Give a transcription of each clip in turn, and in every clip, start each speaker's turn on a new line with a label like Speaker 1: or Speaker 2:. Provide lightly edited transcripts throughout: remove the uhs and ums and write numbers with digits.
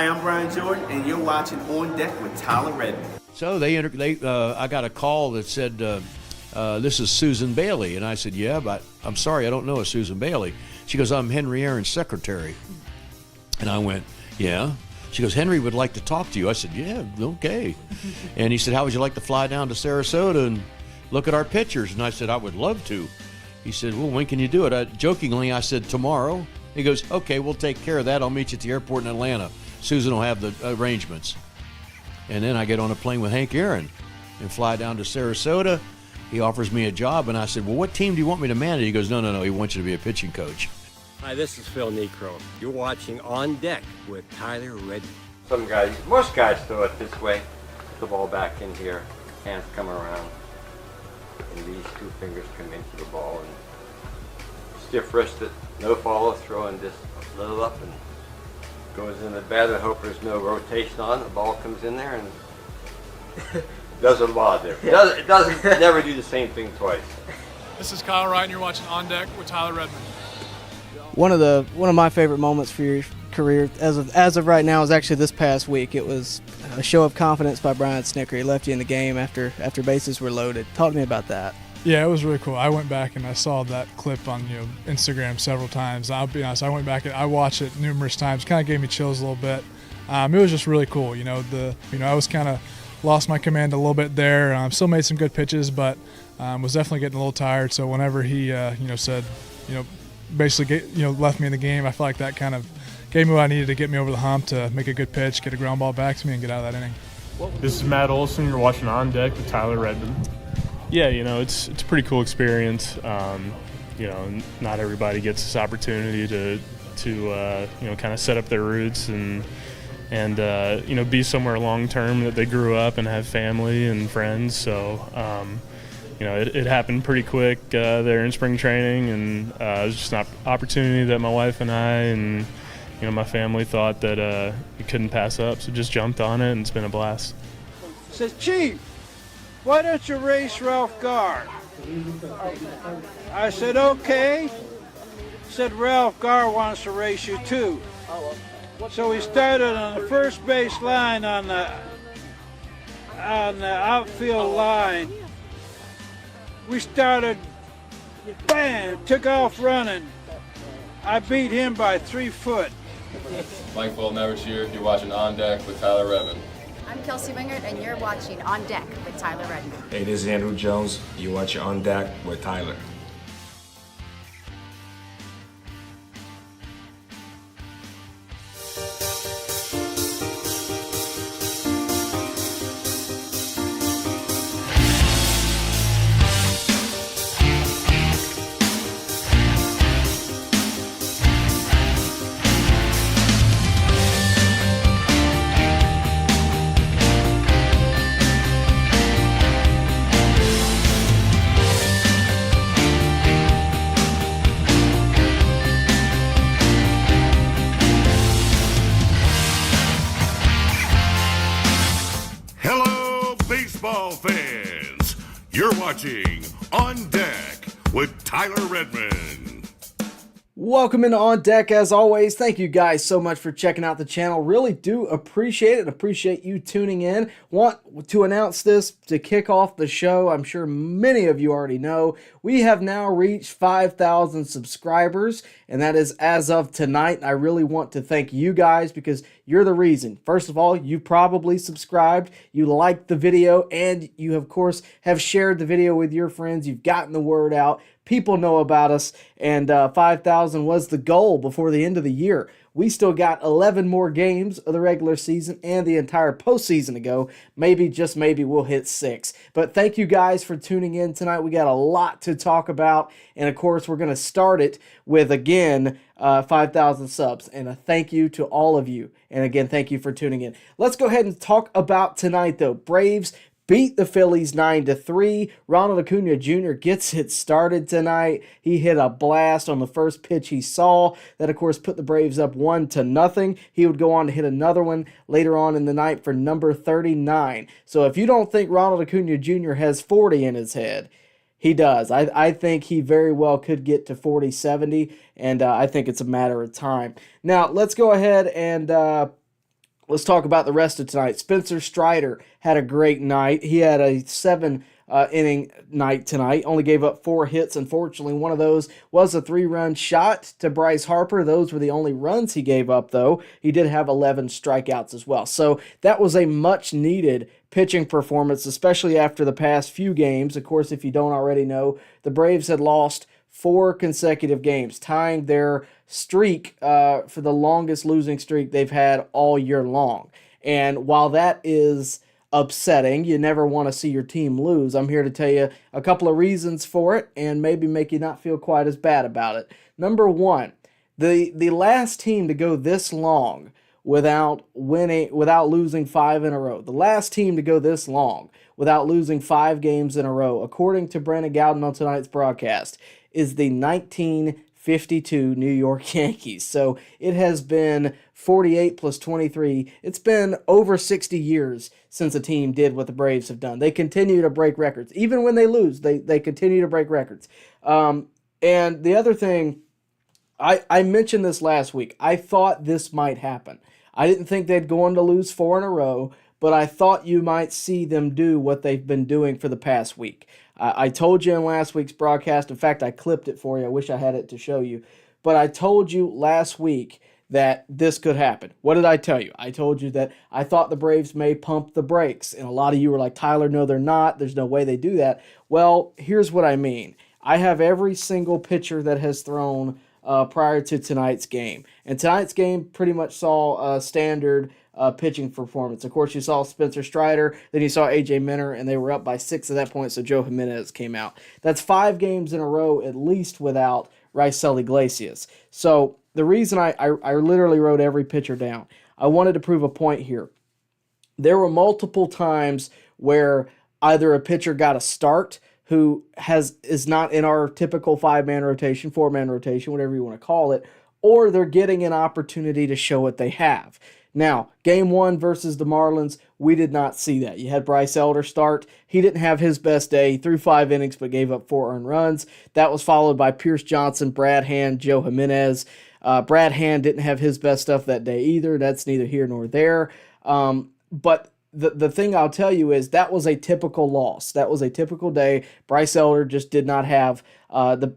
Speaker 1: Hi, I'm Brian Jordan, and you're watching On Deck with Tyler Redmond.
Speaker 2: So I got a call that said, this is Susan Bailey. And I said, yeah, but I'm sorry, I don't know a Susan Bailey. She goes, I'm Henry Aaron's secretary. And I went, yeah. She goes, Henry would like to talk to you. I said, yeah, okay. And he said, how would you like to fly down to Sarasota and look at our pictures? And I said, I would love to. He said, well, when can you do it? Jokingly, I said, tomorrow. He goes, okay, we'll take care of that. I'll meet you at the airport in Atlanta. Susan will have the arrangements. And then I get on a plane with Hank Aaron and fly down to Sarasota. He offers me a job, and I said, well, what team do you want me to manage? He goes, no, he wants you to be a pitching coach.
Speaker 3: Hi, this is Phil Necro. You're watching On Deck with Tyler Redmond.
Speaker 4: Most guys throw it this way, the ball back in here, hands come around, and these two fingers come into the ball, and stiff wristed, no follow throw, and just a little up and goes in the bat. I hope there's no rotation on. The ball comes in there and does a lot there. It doesn't never do the same thing twice.
Speaker 5: This is Kyle Wright, and you're watching On Deck with Tyler Redmond.
Speaker 6: One of my favorite moments for your career, as of right now, is actually this past week. It was a show of confidence by Brian Snitker. He left you in the game after bases were loaded. Talk to me about that.
Speaker 5: Yeah, it was really cool. I went back and I saw that clip on Instagram several times. I'll be honest, I went back and I watched it numerous times. Kind of gave me chills a little bit. It was just really cool. I was kind of lost my command a little bit there. Still made some good pitches, but was definitely getting a little tired. So whenever he said basically left me in the game, I felt like that kind of gave me what I needed to get me over the hump to make a good pitch, get a ground ball back to me, and get out of that inning.
Speaker 7: This is Matt Olson. You're watching On Deck with Tyler Redmond. Yeah, it's a pretty cool experience. Not everybody gets this opportunity to kind of set up their roots and be somewhere long term that they grew up and have family and friends. So it happened pretty quick there in spring training, and it was just an opportunity that my wife and I and my family thought that we couldn't pass up. So just jumped on it, and it's been a blast.
Speaker 8: Says, Chief, why don't you race Ralph Garr? I said, okay. Said, Ralph Garr wants to race you too. So we started on the first base line on the outfield line. We started, bam, took off running. I beat him by 3 foot.
Speaker 9: Mike Never's here. You're watching On Deck with Tyler Redmond.
Speaker 10: I'm Kelsey Wingert, and you're watching On Deck with Tyler Redmond.
Speaker 11: Hey, this is Andrew Jones. You're watching On Deck with Tyler.
Speaker 12: Fans, you're watching On Deck with Tyler Redmond.
Speaker 6: Welcome into On Deck as always. Thank you guys so much for checking out the channel. Really do appreciate it. Appreciate you tuning in. Want to announce this to kick off the show. I'm sure many of you already know. We have now reached 5,000 subscribers, and that is as of tonight. I really want to thank you guys because you're the reason. First of all, you probably subscribed, you liked the video, and you of course have shared the video with your friends. You've gotten the word out. People know about us, and 5,000 was the goal before the end of the year. We still got 11 more games of the regular season and the entire postseason to go. Maybe, just maybe, we'll hit 6. But thank you guys for tuning in tonight. We got a lot to talk about, and of course, we're going to start it with, again, 5,000 subs. And a thank you to all of you. And again, thank you for tuning in. Let's go ahead and talk about tonight, though. Braves beat the Phillies 9-3. Ronald Acuna Jr. gets it started tonight. He hit a blast on the first pitch he saw. That, of course, put the Braves up 1-0. He would go on to hit another one later on in the night for number 39. So if you don't think Ronald Acuna Jr. has 40 in his head, he does. I think he very well could get to 40-70, and I think it's a matter of time. Now, let's go ahead and Let's talk about the rest of tonight. Spencer Strider had a great night. He had a 7-inning night tonight. Only gave up 4 hits, unfortunately. One of those was a 3-run shot to Bryce Harper. Those were the only runs he gave up, though. He did have 11 strikeouts as well. So that was a much-needed pitching performance, especially after the past few games. Of course, if you don't already know, the Braves had lost 4 consecutive games, tying their streak for the longest losing streak they've had all year long. And while that is upsetting, you never want to see your team lose, I'm here to tell you a couple of reasons for it and maybe make you not feel quite as bad about it. Number one, the last team to go this long without losing 5 in a row, the last team to go this long without losing 5 games in a row, according to Brandon Gowden on tonight's broadcast, is the 1952 New York Yankees. So it has been 48 plus 23. It's been over 60 years since a team did what the Braves have done. They continue to break records. Even when they lose, they continue to break records. And the other thing, I mentioned this last week. I thought this might happen. I didn't think they'd go on to lose 4 in a row, but I thought you might see them do what they've been doing for the past week. I told you in last week's broadcast, in fact, I clipped it for you. I wish I had it to show you. But I told you last week that this could happen. What did I tell you? I told you that I thought the Braves may pump the brakes. And a lot of you were like, Tyler, no, they're not. There's no way they do that. Well, here's what I mean. I have every single pitcher that has thrown prior to tonight's game. And tonight's game pretty much saw a standard pitching performance. Of course, you saw Spencer Strider, then you saw A.J. Minter, and they were up by 6 at that point, so Joe Jimenez came out. That's 5 games in a row at least without Raisel Iglesias. So the reason I literally wrote every pitcher down, I wanted to prove a point here. There were multiple times where either a pitcher got a start who is not in our typical 5-man rotation, 4-man rotation, whatever you want to call it, or they're getting an opportunity to show what they have. Now, game 1 versus the Marlins, we did not see that. You had Bryce Elder start. He didn't have his best day. He threw 5 innings but gave up 4 earned runs. That was followed by Pierce Johnson, Brad Hand, Joe Jimenez. Brad Hand didn't have his best stuff that day either. That's neither here nor there. But the thing I'll tell you is that was a typical loss. That was a typical day. Bryce Elder just did not have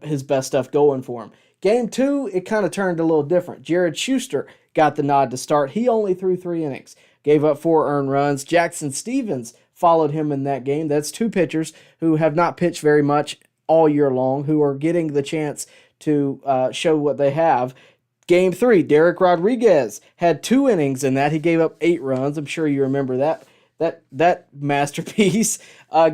Speaker 6: his best stuff going for him. Game 2, it kind of turned a little different. Jared Schuster got the nod to start. He only threw 3 innings, gave up 4 earned runs. Jackson Stevens followed him in that game. That's 2 pitchers who have not pitched very much all year long, who are getting the chance to show what they have. Game 3, Derek Rodriguez had 2 innings in that. He gave up 8 runs. I'm sure you remember that masterpiece.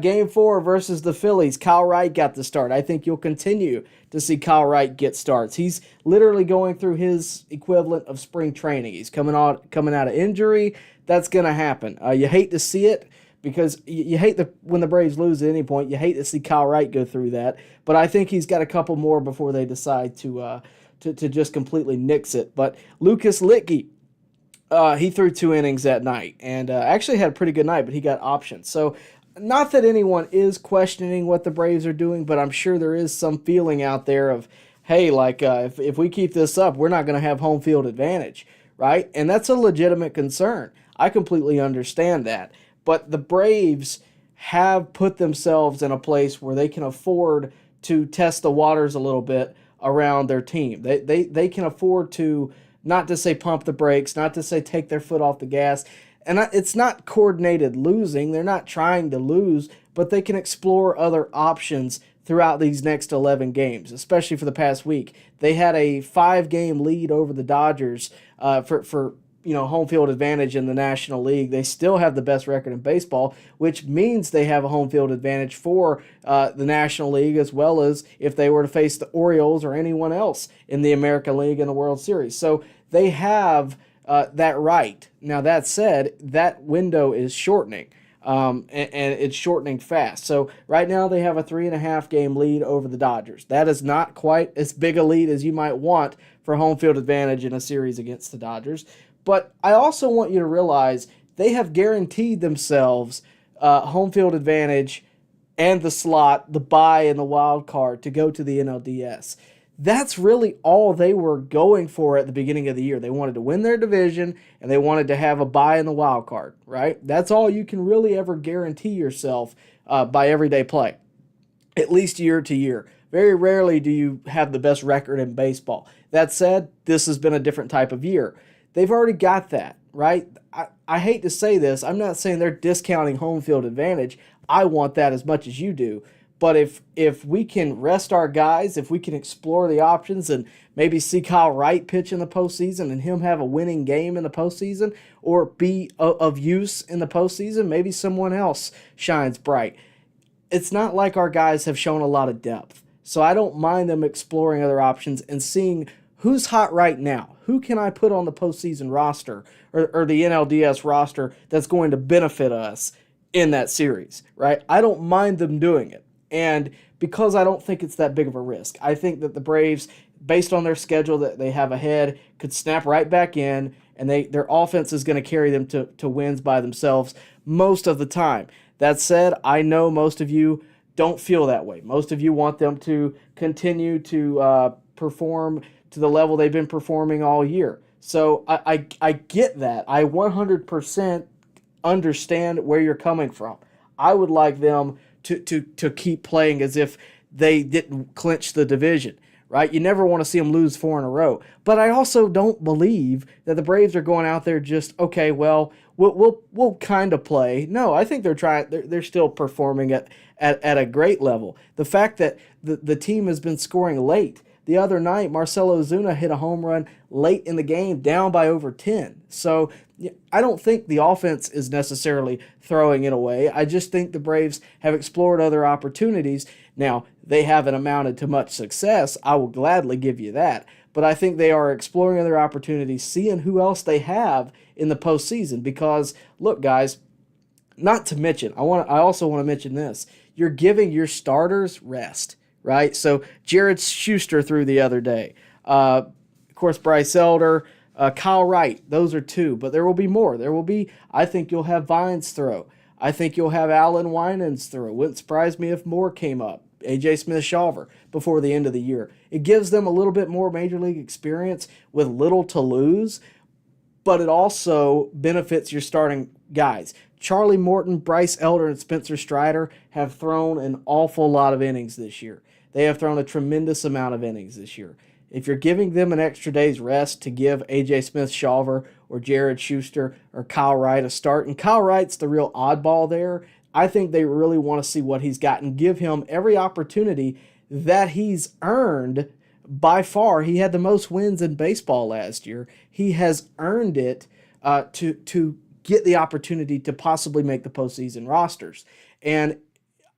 Speaker 6: Game 4 versus the Phillies, Kyle Wright got the start. I think you'll continue to see Kyle Wright get starts. He's literally going through his equivalent of spring training. He's coming out of injury. That's going to happen. You hate to see it because you hate when the Braves lose at any point. You hate to see Kyle Wright go through that. But I think he's got a couple more before they decide to just completely nix it. But Lucas Litke, he threw 2 innings that night and actually had a pretty good night, but he got options. So not that anyone is questioning what the Braves are doing, but I'm sure there is some feeling out there of, hey, if we keep this up, we're not going to have home field advantage, right? And that's a legitimate concern. I completely understand that. But the Braves have put themselves in a place where they can afford to test the waters a little bit around their team. They can afford to, not to say pump the brakes, not to say take their foot off the gas. And it's not coordinated losing. They're not trying to lose, but they can explore other options throughout these next 11 games, especially for the past week. They had a 5-game lead over the Dodgers for home field advantage in the National League. They still have the best record in baseball, which means they have a home field advantage for the National League, as well as if they were to face the Orioles or anyone else in the American League in the World Series. So they have that right. Now, that said, that window is shortening, and it's shortening fast. So right now they have a 3.5-game lead over the Dodgers. That is not quite as big a lead as you might want for home field advantage in a series against the Dodgers. But I also want you to realize they have guaranteed themselves home field advantage and the slot, the bye, and the wild card to go to the NLDS. That's really all they were going for at the beginning of the year. They wanted to win their division and they wanted to have a bye in the wild card, right? That's all you can really ever guarantee yourself by everyday play, at least year to year. Very rarely do you have the best record in baseball. That said, this has been a different type of year. They've already got that, right? I hate to say this. I'm not saying they're discounting home field advantage. I want that as much as you do. But if we can rest our guys, if we can explore the options and maybe see Kyle Wright pitch in the postseason and him have a winning game in the postseason or be of use in the postseason, maybe someone else shines bright. It's not like our guys have shown a lot of depth. So I don't mind them exploring other options and seeing who's hot right now. Who can I put on the postseason roster or the NLDS roster that's going to benefit us in that series, right? I don't mind them doing it. And because I don't think it's that big of a risk, I think that the Braves, based on their schedule that they have ahead, could snap right back in, and their offense is going to carry them to wins by themselves most of the time. That said, I know most of you don't feel that way. Most of you want them to continue to perform to the level they've been performing all year. So I get that. I 100% understand where you're coming from. I would like them to keep playing as if they didn't clinch the division, right? You never want to see them lose 4 in a row. But I also don't believe that the Braves are going out there just, okay, well, we'll kind of play. No, I think they're still performing at a great level. The fact that the team has been scoring late. The other night, Marcell Ozuna hit a home run late in the game, down by over 10. So I don't think the offense is necessarily throwing it away. I just think the Braves have explored other opportunities. Now, they haven't amounted to much success. I will gladly give you that. But I think they are exploring other opportunities, seeing who else they have in the postseason. Because, look, guys, not to mention, I also want to mention this. You're giving your starters rest, right? So Jared Schuster threw the other day. Of course, Bryce Elder, Kyle Wright. Those are 2, but there will be more. I think you'll have Vines throw. I think you'll have Alan Winans throw. Wouldn't surprise me if more came up. A.J. Smith-Shawver before the end of the year. It gives them a little bit more major league experience with little to lose, but it also benefits your starting guys. Charlie Morton, Bryce Elder, and Spencer Strider have thrown an awful lot of innings this year. They have thrown a tremendous amount of innings this year. If you're giving them an extra day's rest to give A.J. Smith-Shawver or Jared Schuster or Kyle Wright a start, and Kyle Wright's the real oddball there, I think they really want to see what he's got and give him every opportunity that he's earned. By far, he had the most wins in baseball last year. He has earned it to get the opportunity to possibly make the postseason rosters. And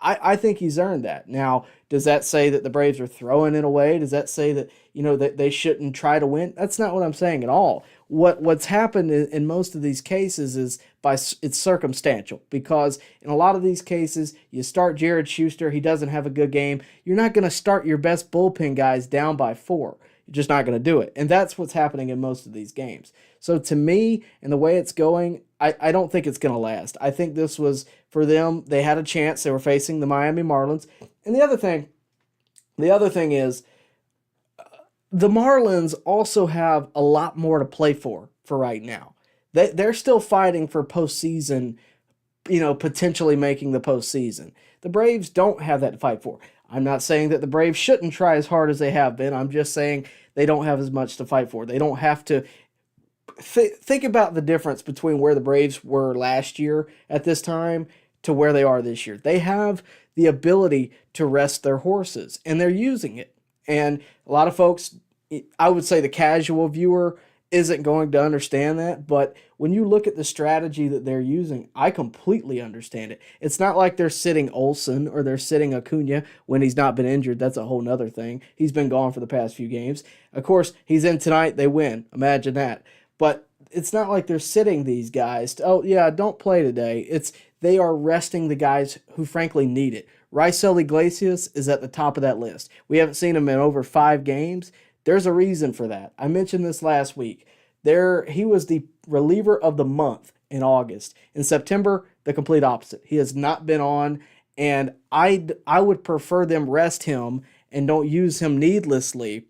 Speaker 6: I think he's earned that. Now, does that say that the Braves are throwing it away? Does that say that, that they shouldn't try to win? That's not what I'm saying at all. What's happened in most of these cases is it's circumstantial, because in a lot of these cases, you start Jared Schuster, he doesn't have a good game. You're not going to start your best bullpen guys down by 4. You're just not going to do it. And that's what's happening in most of these games. So to me, and the way it's going, I don't think it's going to last. I think this was, for them, they had a chance. They were facing the Miami Marlins. And the other thing is, the Marlins also have a lot more to play for right now. They're still fighting for postseason, potentially making the postseason. The Braves don't have that to fight for. I'm not saying that the Braves shouldn't try as hard as they have been. I'm just saying they don't have as much to fight for. They don't have to. Think about the difference between where the Braves were last year at this time to where they are this year. They have the ability to rest their horses, and they're using it. And a lot of folks, I would say the casual viewer isn't going to understand that, but when you look at the strategy that they're using, I completely understand it. It's not like they're sitting Olsen or they're sitting Acuna when he's not been injured. That's a whole nother thing. He's been gone for the past few games. Of course, he's in tonight, they win. Imagine that. But it's not like they're sitting these guys. Don't play today. They are resting the guys who frankly need it. Raisel Iglesias is at the top of that list. We haven't seen him in over 5 games. There's a reason for that. I mentioned this last week. He was the reliever of the month in August. In September, the complete opposite. He has not been on, and I would prefer them rest him and don't use him needlessly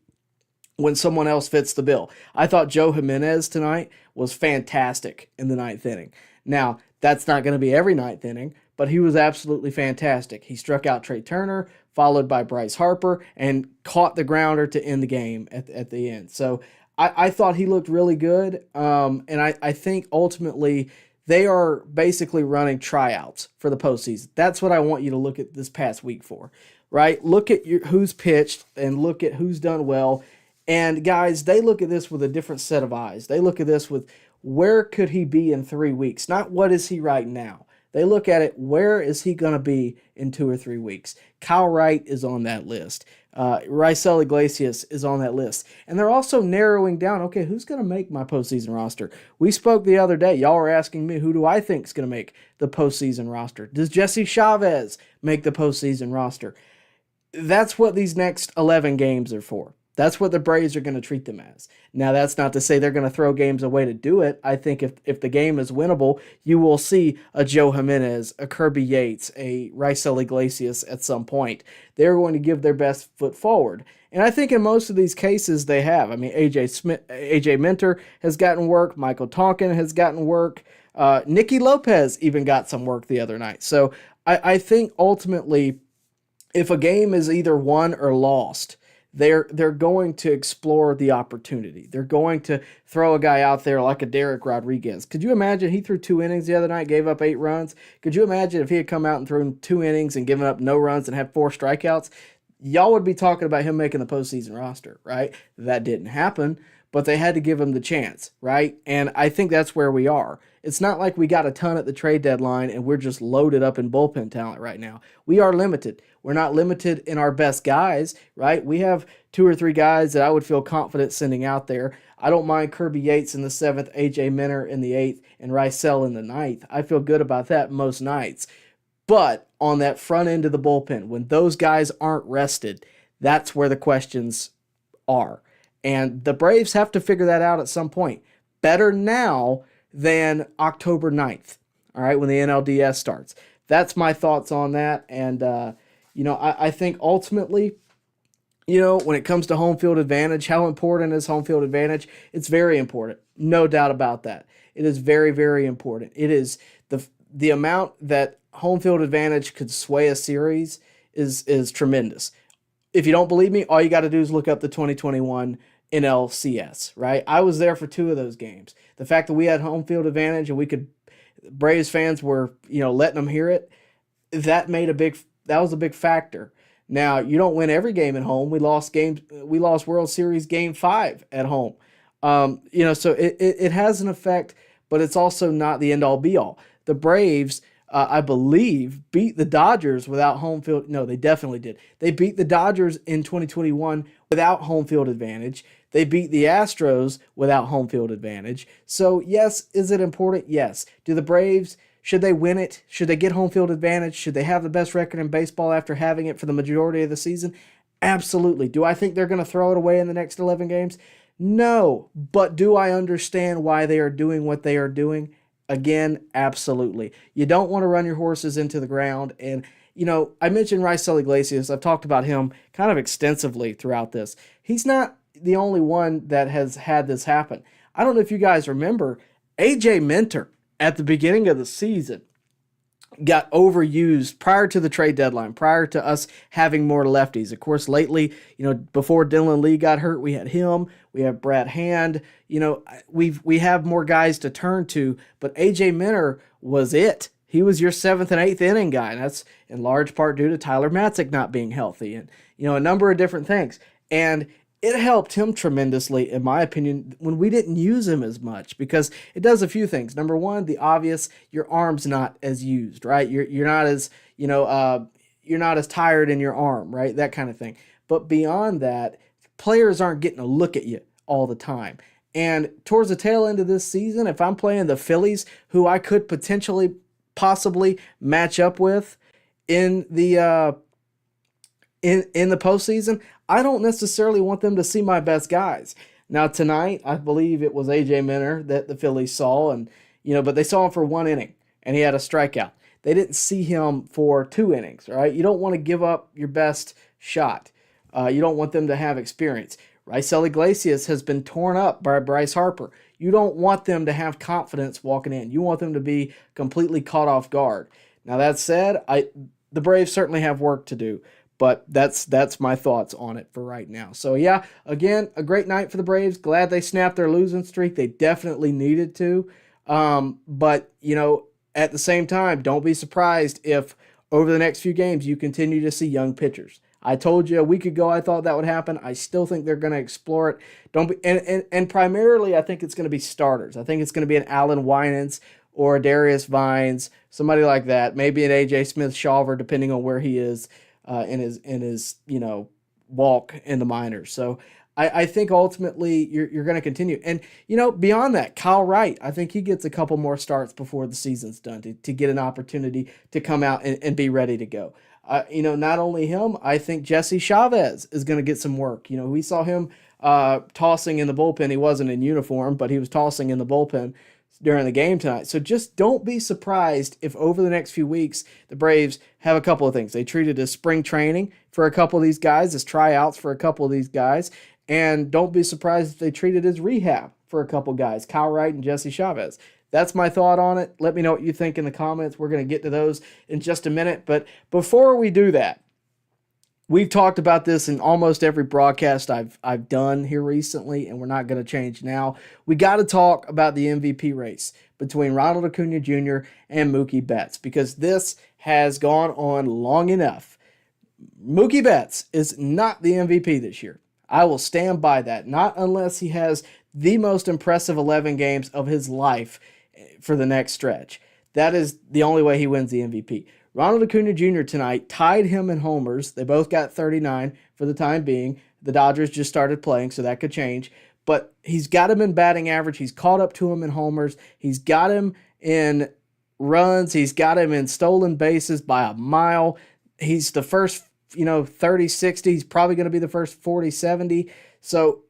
Speaker 6: when someone else fits the bill. I thought Joe Jimenez tonight was fantastic in the ninth inning. Now, that's not going to be every ninth inning, but he was absolutely fantastic. He struck out Trey Turner, followed by Bryce Harper, and caught the grounder to end the game at the end. So I thought he looked really good, and I think ultimately they are basically running tryouts for the postseason. That's what I want you to look at this past week for, right? Look at who's pitched and look at who's done well. And guys, they look at this with a different set of eyes. They look at this with where could he be in 3 weeks, not what is he right now. They look at it, where is he going to be in 2 or 3 weeks? Kyle Wright is on that list. Raisel Iglesias is on that list. And they're also narrowing down, okay, who's going to make my postseason roster? We spoke the other day. Y'all were asking me, who do I think is going to make the postseason roster? Does Jesse Chavez make the postseason roster? That's what these next 11 games are for. That's what the Braves are going to treat them as. Now, that's not to say they're going to throw games away to do it. I think if the game is winnable, you will see a Joe Jimenez, a Kirby Yates, a Raisel Iglesias at some point. They're going to give their best foot forward. And I think in most of these cases they have. I mean, AJ Minter has gotten work. Michael Tonkin has gotten work. Nicky Lopez even got some work the other night. So I think ultimately, if a game is either won or lost, they're going to explore the opportunity. They're going to throw a guy out there like a Derek Rodriguez. Could you imagine he threw 2 innings the other night, gave up 8 runs? Could you imagine if he had come out and thrown 2 innings and given up no runs and had 4 strikeouts? Y'all would be talking about him making the postseason roster, right? That didn't happen, but they had to give him the chance, right? And I think that's where we are. It's not like we got a ton at the trade deadline and we're just loaded up in bullpen talent right now. We are limited. We're not limited in our best guys, right? We have 2 or 3 guys that I would feel confident sending out there. I don't mind Kirby Yates in the 7th, AJ Minter in the 8th, and Raisel in the 9th. I feel good about that most nights. But on that front end of the bullpen, when those guys aren't rested, that's where the questions are. And the Braves have to figure that out at some point. Better now than October 9th, all right, when the NLDS starts. That's my thoughts on that. And, I think ultimately, when it comes to home field advantage, how important is home field advantage? It's very important. No doubt about that. It is very, very important. It is the amount that home field advantage could sway a series is tremendous. If you don't believe me, all you got to do is look up the 2021 NLCS, right? I was there for 2 of those games. The fact that we had home field advantage and Braves fans were, letting them hear it, that was a big factor. Now, you don't win every game at home. We lost World Series Game 5 at home. So it has an effect, but it's also not the end-all be-all. The Braves, I believe, beat the Dodgers without home field. No, they definitely did. They beat the Dodgers in 2021 without home field advantage. They beat the Astros without home field advantage. So, yes, is it important? Yes. Do the Braves, should they win it? Should they get home field advantage? Should they have the best record in baseball after having it for the majority of the season? Absolutely. Do I think they're going to throw it away in the next 11 games? No. But do I understand why they are doing what they are doing? Again, absolutely. You don't want to run your horses into the ground. And, I mentioned Raisel Iglesias. I've talked about him kind of extensively throughout this. He's not the only one that has had this happen. I don't know if you guys remember, AJ Minter at the beginning of the season got overused prior to the trade deadline, prior to us having more lefties. Of course, lately, before Dylan Lee got hurt, we had him. We have Brad Hand. We have more guys to turn to, but AJ Minter was it. He was your 7th and 8th inning guy, and that's in large part due to Tyler Matzik not being healthy and, a number of different things. And it helped him tremendously, in my opinion, when we didn't use him as much, because it does a few things. Number one, the obvious, your arm's not as used, right? You're not as, you're not as tired in your arm, right? That kind of thing. But beyond that, players aren't getting a look at you all the time. And towards the tail end of this season, if I'm playing the Phillies, who I could possibly match up with in the in the postseason, I don't necessarily want them to see my best guys. Now tonight, I believe it was AJ Minter that the Phillies saw, and but they saw him for 1 inning, and he had a strikeout. They didn't see him for 2 innings, right? You don't want to give up your best shot. You don't want them to have experience. Raisel Iglesias has been torn up by Bryce Harper. You don't want them to have confidence walking in. You want them to be completely caught off guard. Now, that said, the Braves certainly have work to do, but that's my thoughts on it for right now. So, yeah, again, a great night for the Braves. Glad they snapped their losing streak. They definitely needed to. But, at the same time, don't be surprised if over the next few games you continue to see young pitchers. I told you a week ago I thought that would happen. I still think they're going to explore it. And primarily I think it's going to be starters. I think it's going to be an Alan Winans or a Darius Vines, somebody like that. Maybe an AJ Smith-Shawver, depending on where he is in his walk in the minors. So I think ultimately you're going to continue. And, beyond that, Kyle Wright, I think he gets a couple more starts before the season's done to get an opportunity to come out and be ready to go. Not only him, I think Jesse Chavez is going to get some work. We saw him tossing in the bullpen. He wasn't in uniform, but he was tossing in the bullpen during the game tonight. So just don't be surprised if over the next few weeks the Braves have a couple of things. They treat it as spring training for a couple of these guys, as tryouts for a couple of these guys, and don't be surprised if they treat it as rehab for a couple guys, Kyle Wright and Jesse Chavez. That's my thought on it. Let me know what you think in the comments. We're going to get to those in just a minute. But before we do that, we've talked about this in almost every broadcast I've done here recently, and we're not going to change now. We got to talk about the MVP race between Ronald Acuna Jr. and Mookie Betts, because this has gone on long enough. Mookie Betts is not the MVP this year. I will stand by that, not unless he has the most impressive 11 games of his life for the next stretch. That is the only way he wins the MVP. Ronald Acuna Jr. tonight tied him in homers. They both got 39 for the time being. The Dodgers just started playing, so that could change. But he's got him in batting average. He's caught up to him in homers. He's got him in runs. He's got him in stolen bases by a mile. He's the first 30-60. He's probably going to be the first 40-70. So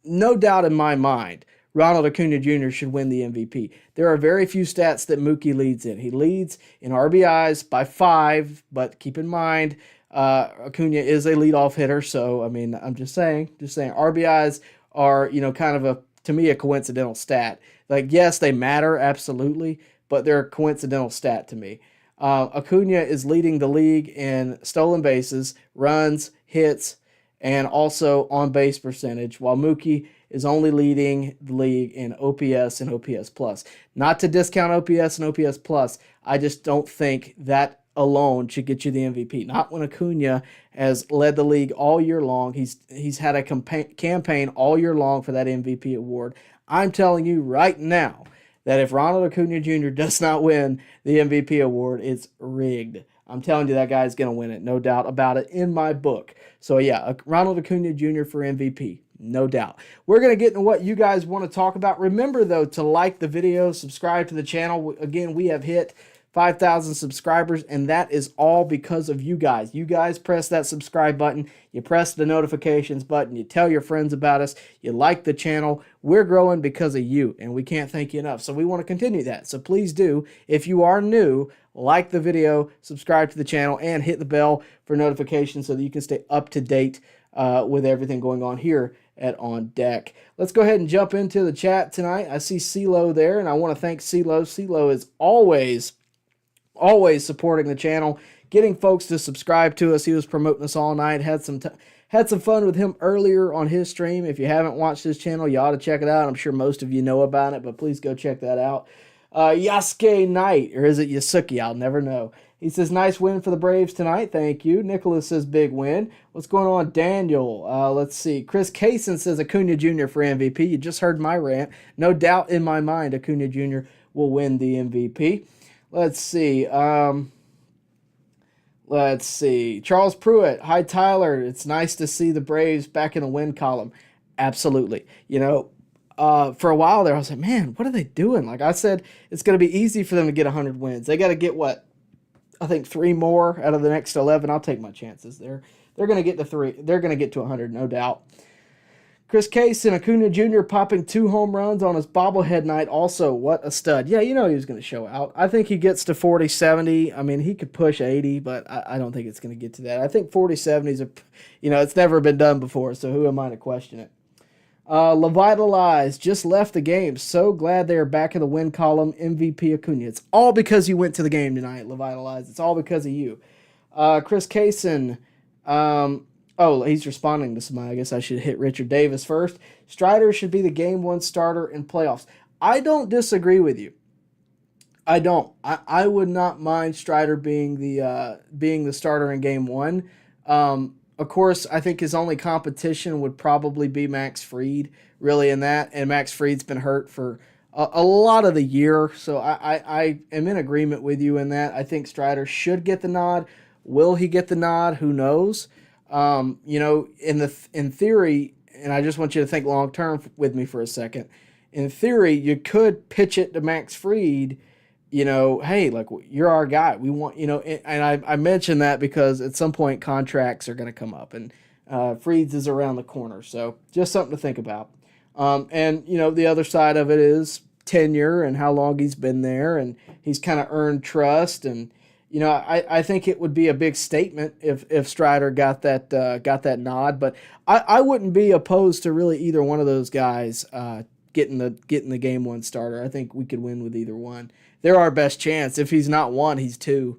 Speaker 6: no doubt in my mind, Ronald Acuna Jr. should win the MVP. There are very few stats that Mookie leads in. He leads in RBIs by 5, but keep in mind, Acuna is a leadoff hitter, so, I'm just saying, RBIs are, kind of to me, a coincidental stat. Like, yes, they matter, absolutely, but they're a coincidental stat to me. Acuna is leading the league in stolen bases, runs, hits, and also on-base percentage, while Mookie is only leading the league in OPS and OPS plus. Not to discount OPS and OPS plus, I just don't think that alone should get you the MVP. Not when Acuna has led the league all year long. He's had a campaign all year long for that MVP award. I'm telling you right now that if Ronald Acuna Jr. does not win the MVP award, it's rigged. I'm telling you that guy's going to win it, no doubt about it, in my book. So, yeah, Ronald Acuna Jr. for MVP, no doubt. We're going to get into what you guys want to talk about. Remember, though, to like the video, subscribe to the channel. Again, we have hit 5,000 subscribers, and that is all because of you guys. You guys press that subscribe button. You press the notifications button. You tell your friends about us. You like the channel. We're growing because of you, and we can't thank you enough. So we want to continue that. So please do, if you are new, like the video, subscribe to the channel, and hit the bell for notifications so that you can stay up to date with everything going on here at On Deck. Let's go ahead and jump into the chat tonight. I see CeeLo there, and I want to thank CeeLo. CeeLo is always supporting the channel, getting folks to subscribe to us. He was promoting us all night. Had some fun with him earlier on his stream. If you haven't watched his channel, you ought to check it out. I'm sure most of you know about it, but please go check that out. Yasuke Knight, or is it Yasuki? I'll never know. He says, nice win for the Braves tonight. Thank you. Nicholas says, big win. What's going on, Daniel? Let's see. Chris Kaysen says Acuna Jr. for MVP. You just heard my rant. No doubt in my mind Acuna Jr. will win the MVP. Let's see. Charles Pruitt. Hi, Tyler. It's nice to see the Braves back in the win column. Absolutely. For a while there, I was like, man, what are they doing? Like I said, it's going to be easy for them to get 100 wins. They got to get, I think 3 more out of the next 11. I'll take my chances there. They're going to get to 3. They're going to get to 100, no doubt. Chris Case and Acuna Jr. popping 2 home runs on his bobblehead night. Also, what a stud. Yeah, he was going to show out. I think he gets to 40, 70. I mean, he could push 80, but I don't think it's going to get to that. I think 40, 70 is it's never been done before, so who am I to question it? Levitalized just left the game. So glad they are back in the win column. MVP Acuna. It's all because you went to the game tonight, Levitalized. It's all because of you. Chris Kaysen. He's responding to somebody. I guess I should hit Richard Davis first. Strider should be the game 1 starter in playoffs. I don't disagree with you. I don't. I would not mind Strider being the starter in game 1. Of course, I think his only competition would probably be Max Fried, really, in that. And Max Fried's been hurt for a lot of the year, so I am in agreement with you in that. I think Strider should get the nod. Will he get the nod? Who knows? In theory, and I just want you to think long term with me for a second. In theory, you could pitch it to Max Fried. Hey, like, you're our guy. We want, and I mention that because at some point contracts are going to come up, and Fried's is around the corner. So just something to think about. The other side of it is tenure and how long he's been there, and he's kind of earned trust. And, I think it would be a big statement if Strider got that nod, but I wouldn't be opposed to really either one of those guys getting the game 1 starter. I think we could win with either one. They're our best chance. If he's not 1, he's 2.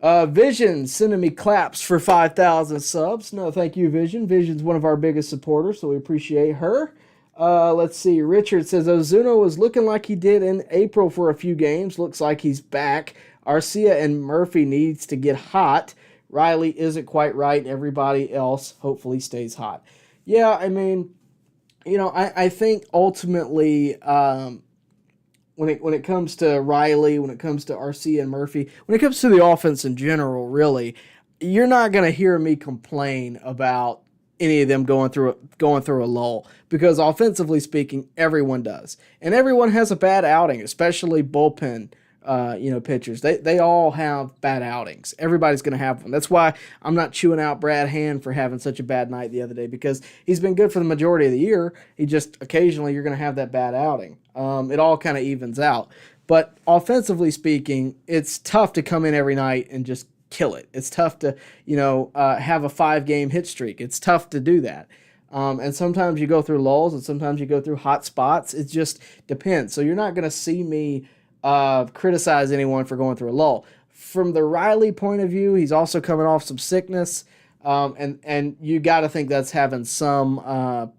Speaker 6: Vision sending me claps for 5,000 subs. No, thank you, Vision. Vision's one of our biggest supporters, so we appreciate her. Let's see. Richard says Ozuna was looking like he did in April for a few games. Looks like he's back. Arcia and Murphy needs to get hot. Riley isn't quite right. Everybody else hopefully stays hot. Yeah, I mean, I think ultimately when it comes to Riley, when it comes to Arcia and Murphy, when it comes to the offense in general, really, you're not going to hear me complain about any of them going through a lull, because offensively speaking, everyone does, and everyone has a bad outing, especially bullpen pitchers. They all have bad outings. Everybody's going to have one. That's why I'm not chewing out Brad Hand for having such a bad night the other day, because he's been good for the majority of the year. He just occasionally you're going to have that bad outing. It all kind of evens out. But offensively speaking, it's tough to come in every night and just kill it. It's tough to, have a 5-game hit streak. It's tough to do that. And sometimes you go through lulls and sometimes you go through hot spots. It just depends. So you're not going to see me criticize anyone for going through a lull. From the Riley point of view, he's also coming off some sickness. And you got to think that's having some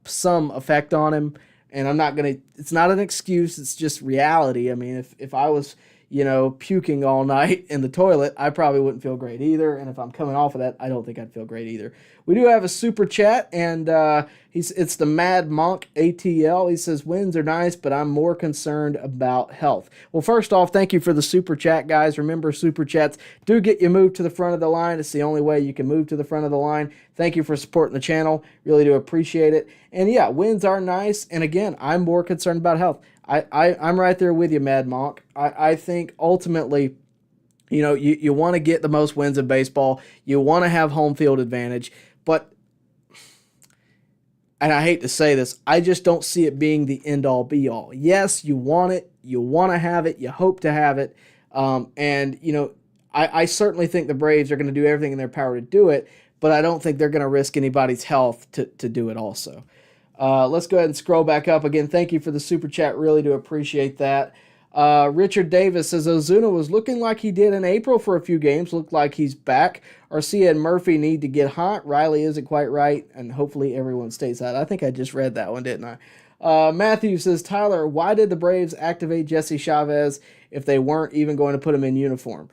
Speaker 6: effect on him. And it's not an excuse. It's just reality. I mean, if I was, puking all night in the toilet, I probably wouldn't feel great either. And if I'm coming off of that, I don't think I'd feel great either. We do have a super chat, and it's the Mad Monk ATL. He says, wins are nice, but I'm more concerned about health. Well, first off, thank you for the super chat, guys. Remember, super chats do get you moved to the front of the line. It's the only way you can move to the front of the line. Thank you for supporting the channel. Really do appreciate it. And yeah, wins are nice. And again, I'm more concerned about health. I'm right there with you, Mad Monk. I think ultimately, you want to get the most wins in baseball. You want to have home field advantage. But, and I hate to say this, I just don't see it being the end-all, be-all. Yes, you want it. You want to have it. You hope to have it. I certainly think the Braves are going to do everything in their power to do it, but I don't think they're going to risk anybody's health to do it also. Let's go ahead and scroll back up again. Thank you for the super chat. Really do appreciate that. Richard Davis says Ozuna was looking like he did in April for a few games. Looked like he's back. Arcia and Murphy need to get hot. Riley isn't quite right, and hopefully everyone stays hot. I think I just read that one, didn't I? Matthew says, Tyler, why did the Braves activate Jesse Chavez if they weren't even going to put him in uniform?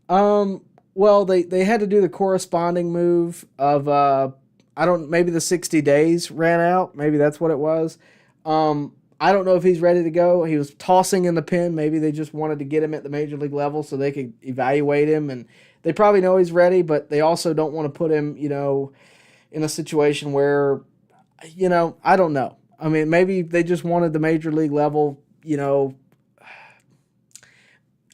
Speaker 6: Well, they had to do the corresponding move of maybe the 60 days ran out. Maybe that's what it was. I don't know if he's ready to go. He was tossing in the pen. Maybe they just wanted to get him at the major league level so they could evaluate him. And they probably know he's ready, but they also don't want to put him, in a situation where, I don't know. I mean, maybe they just wanted the major league level,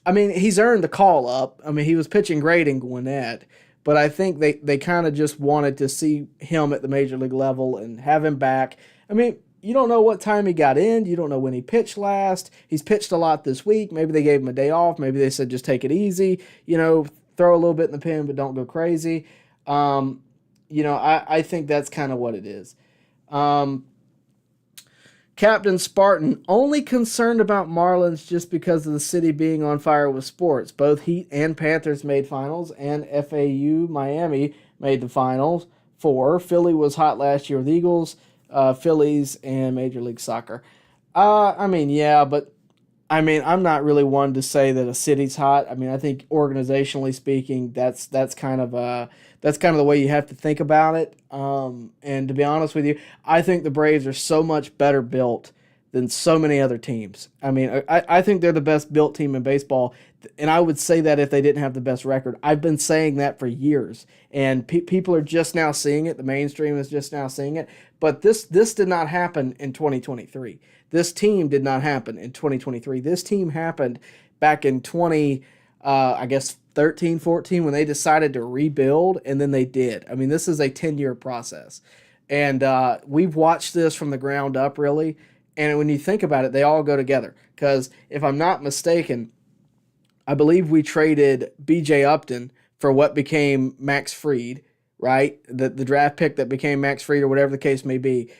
Speaker 6: I mean, he's earned the call up. I mean, he was pitching great in Gwinnett. but I think they kind of just wanted to see him at the major league level and have him back. I mean, you don't know what time he got in. You don't know when he pitched last. He's pitched a lot this week. Maybe they gave him a day off. Maybe they said just take it easy. Throw a little bit in the pen, but don't go crazy. I think that's kind of what it is. Captain Spartan, only concerned about Marlins just because of the city being on fire with sports. Both Heat and Panthers made finals, and FAU Miami made the finals. Philly was hot last year with Eagles, Phillies, and Major League Soccer. But I'm not really one to say that a city's hot. I think organizationally speaking, that's kind of the way you have to think about it. And to be honest with you, I think the Braves are so much better built than so many other teams. I think they're the best built team in baseball, and I would say that if they didn't have the best record. I've been saying that for years, and people are just now seeing it. The mainstream is just now seeing it. But this did not happen in 2023. This team did not happen in 2023. This team happened back in 13, 14, when they decided to rebuild, and then they did. This is a 10-year process. And we've watched this from the ground up, really. And when you think about it, they all go together. Because if I'm not mistaken, I believe we traded B.J. Upton for what became Max Fried, right? The draft pick that became Max Fried, or whatever the case may be.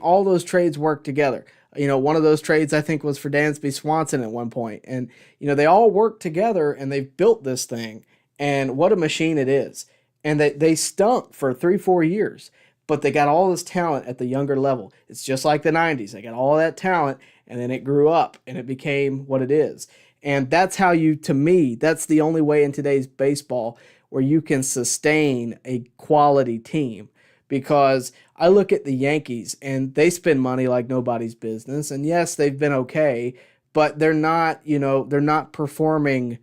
Speaker 6: All those trades work together. One of those trades I think was for Dansby Swanson at one point. And, they all work together and they've built this thing. And what a machine it is. And they stunk for 3-4 years, but they got all this talent at the younger level. It's just like the 90s. They got all that talent, and then it grew up and it became what it is. And that's how to me, that's the only way in today's baseball where you can sustain a quality team. Because I look at the Yankees, and they spend money like nobody's business. And yes, they've been okay, but they're not performing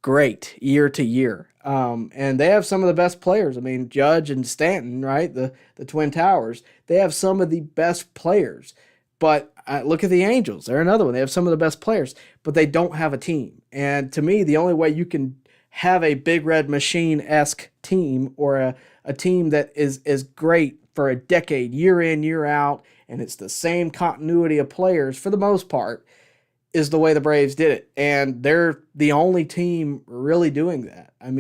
Speaker 6: great year to year. And they have some of the best players. Judge and Stanton, right? The Twin Towers. They have some of the best players. But look at the Angels. They're another one. They have some of the best players, but they don't have a team. And to me, the only way you can have a Big Red Machine-esque team, or a team that is great for a decade, year in, year out, and it's the same continuity of players for the most part, is the way the Braves did it. And they're the only team really doing that. And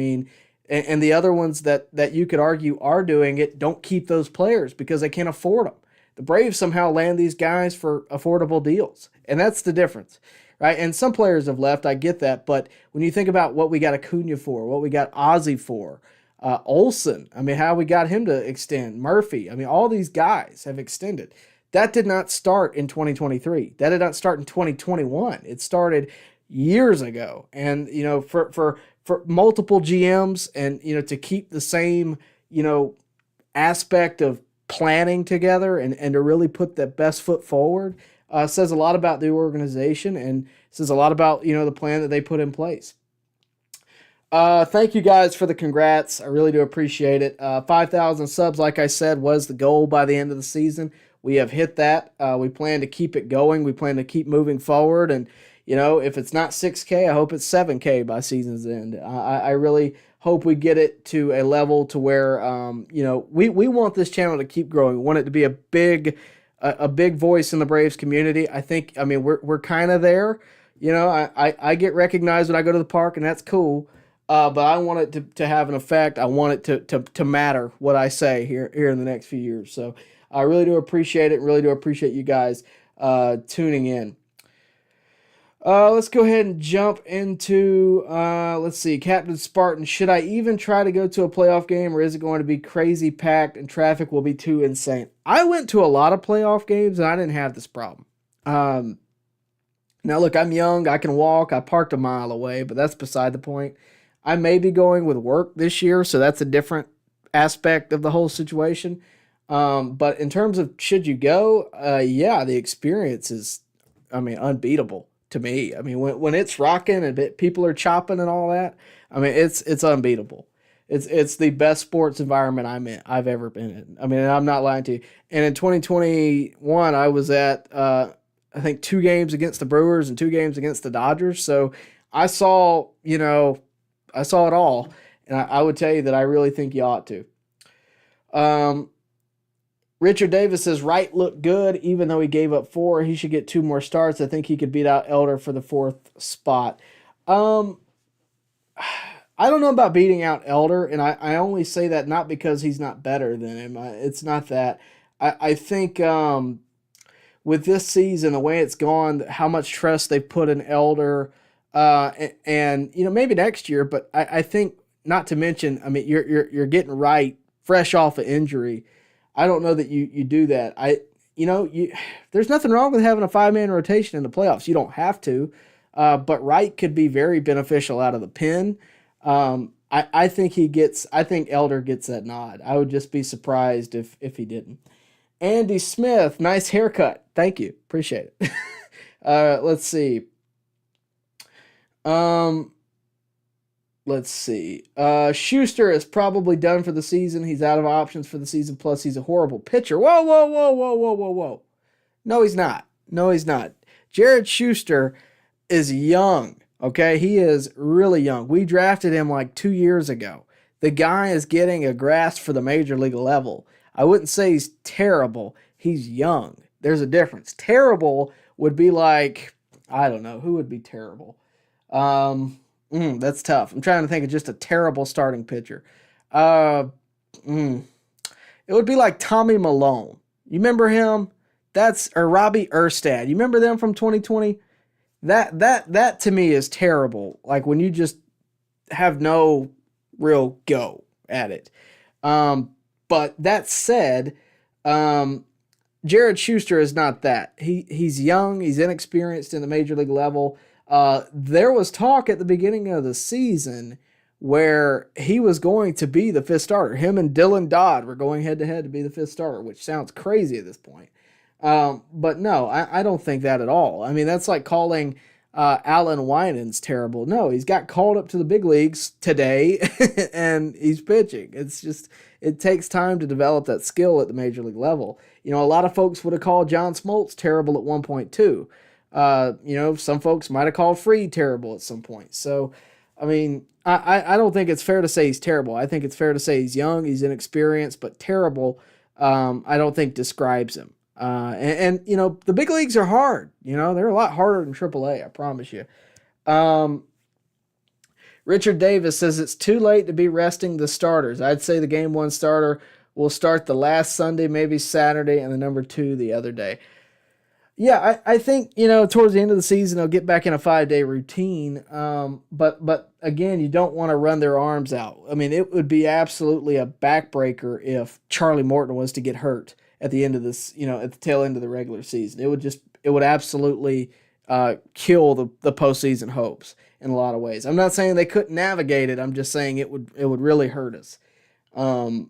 Speaker 6: the other ones that you could argue are doing it don't keep those players because they can't afford them. The Braves somehow land these guys for affordable deals, and that's the difference. Right? And some players have left, I get that, but when you think about what we got Acuna for, what we got Ozzie for, Olsen, how we got him to extend, Murphy, all these guys have extended. That did not start in 2023. That did not start in 2021. It started years ago. And, for multiple GMs and, to keep the same, aspect of planning together and to really put the best foot forward, says a lot about the organization and says a lot about, the plan that they put in place. Thank you guys for the congrats. I really do appreciate it. 5,000 subs, like I said, was the goal by the end of the season. We have hit that. We plan to keep it going. We plan to keep moving forward. And, if it's not 6K, I hope it's 7K by season's end. I really hope we get it to a level to where, we want this channel to keep growing. We want it to be a big voice in the Braves community. I think, we're kind of there. I get recognized when I go to the park, and that's cool. But I want it to have an effect. I want it to matter what I say here in the next few years. So I really do appreciate it. Really do appreciate you guys tuning in. Let's go ahead and jump into, let's see, Captain Spartan. Should I even try to go to a playoff game, or is it going to be crazy packed and traffic will be too insane? I went to a lot of playoff games, and I didn't have this problem. Now, look, I'm young. I can walk. I parked a mile away, but that's beside the point. I may be going with work this year, so that's a different aspect of the whole situation. But in terms of should you go, yeah, the experience is, unbeatable to me. When it's rocking and people are chopping and all that, it's unbeatable. It's the best sports environment I've ever been in. And I'm not lying to you. And in 2021, I was at, I think 2 games against the Brewers and 2 games against the Dodgers. So I saw it all. And I would tell you that I really think you ought to. Richard Davis says Wright looked good, even though he gave up 4. He should get 2 more starts. I think he could beat out Elder for the 4th spot. I don't know about beating out Elder, and I only say that not because he's not better than him. It's not that. I think with this season, the way it's gone, how much trust they've put in Elder, and maybe next year, but I think, not to mention, I mean, you're getting Wright fresh off an injury. I don't know that you do that. There's nothing wrong with having a 5-man rotation in the playoffs. You don't have to, but Wright could be very beneficial out of the pen. I think Elder gets that nod. I would just be surprised if he didn't. Andy Smith, nice haircut. Thank you. Appreciate it. Let's see. Schuster is probably done for the season. He's out of options for the season. Plus, he's a horrible pitcher. Whoa. No, he's not. Jared Schuster is young. Okay, he is really young. We drafted him like 2 years ago. The guy is getting a grasp for the major league level. I wouldn't say he's terrible. He's young. There's a difference. Terrible would be like, I don't know, who would be terrible? That's tough. I'm trying to think of just a terrible starting pitcher. It would be like Tommy Malone. You remember him? Or Robbie Erstad. You remember them from 2020? That to me is terrible. Like when you just have no real go at it. But that said, Jared Schuster is not that. He's young. He's inexperienced in the major league level. There was talk at the beginning of the season where he was going to be the 5th starter. Him and Dylan Dodd were going head-to-head to be the 5th starter, which sounds crazy at this point. But no, I don't think that at all. I mean, that's like calling Alan Winans terrible. No, he's got called up to the big leagues today, and he's pitching. It's just, it takes time to develop that skill at the major league level. A lot of folks would have called John Smoltz terrible at one point too. Some folks might have called Freed terrible at some point. So, I mean, I don't think it's fair to say he's terrible. I think it's fair to say he's young, he's inexperienced, but terrible, I don't think describes him. The big leagues are hard. They're a lot harder than AAA, I promise you. Richard Davis says it's too late to be resting the starters. I'd say the game 1 starter will start the last Sunday, maybe Saturday, and the number 2 the other day. Yeah, I think, towards the end of the season, they'll get back in a 5-day routine. But again, you don't want to run their arms out. I mean, it would be absolutely a backbreaker if Charlie Morton was to get hurt at the end of this, at the tail end of the regular season. It would absolutely kill the postseason hopes in a lot of ways. I'm not saying they couldn't navigate it. I'm just saying it would really hurt us. We'll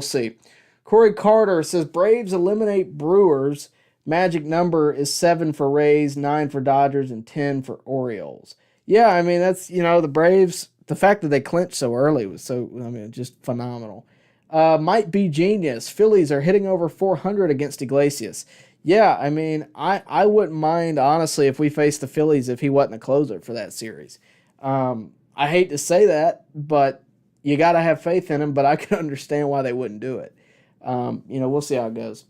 Speaker 6: see. Corey Carter says Braves eliminate Brewers. Magic number is 7 for Rays, 9 for Dodgers, and 10 for Orioles. Yeah, I mean, that's, the Braves, the fact that they clinched so early was just phenomenal. Might be genius. Phillies are hitting over 400 against Iglesias. Yeah, I mean, I wouldn't mind, honestly, if we faced the Phillies if he wasn't a closer for that series. I hate to say that, but you got to have faith in him, but I can understand why they wouldn't do it. We'll see how it goes.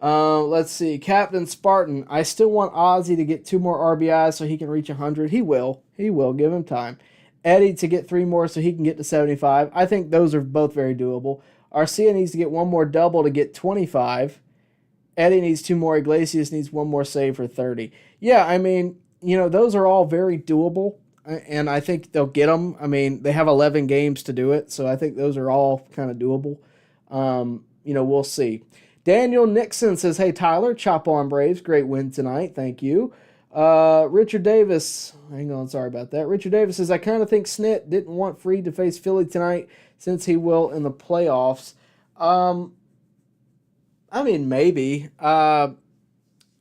Speaker 6: Let's see. Captain Spartan, I still want Ozzy to get 2 more RBIs so he can reach 100. He will. Give him time. Eddie to get 3 more so he can get to 75. I think those are both very doable. Arcia needs to get 1 more double to get 25. Eddie needs 2 more. Iglesias needs 1 more save for 30. Yeah, I mean, those are all very doable, and I think they'll get them. I mean, they have 11 games to do it, so I think those are all kind of doable. We'll see. Daniel Nixon says, hey, Tyler, chop on Braves. Great win tonight. Thank you. Richard Davis, hang on, sorry about that. Richard Davis says, I kind of think Snit didn't want Freed to face Philly tonight since he will in the playoffs. I mean, maybe. I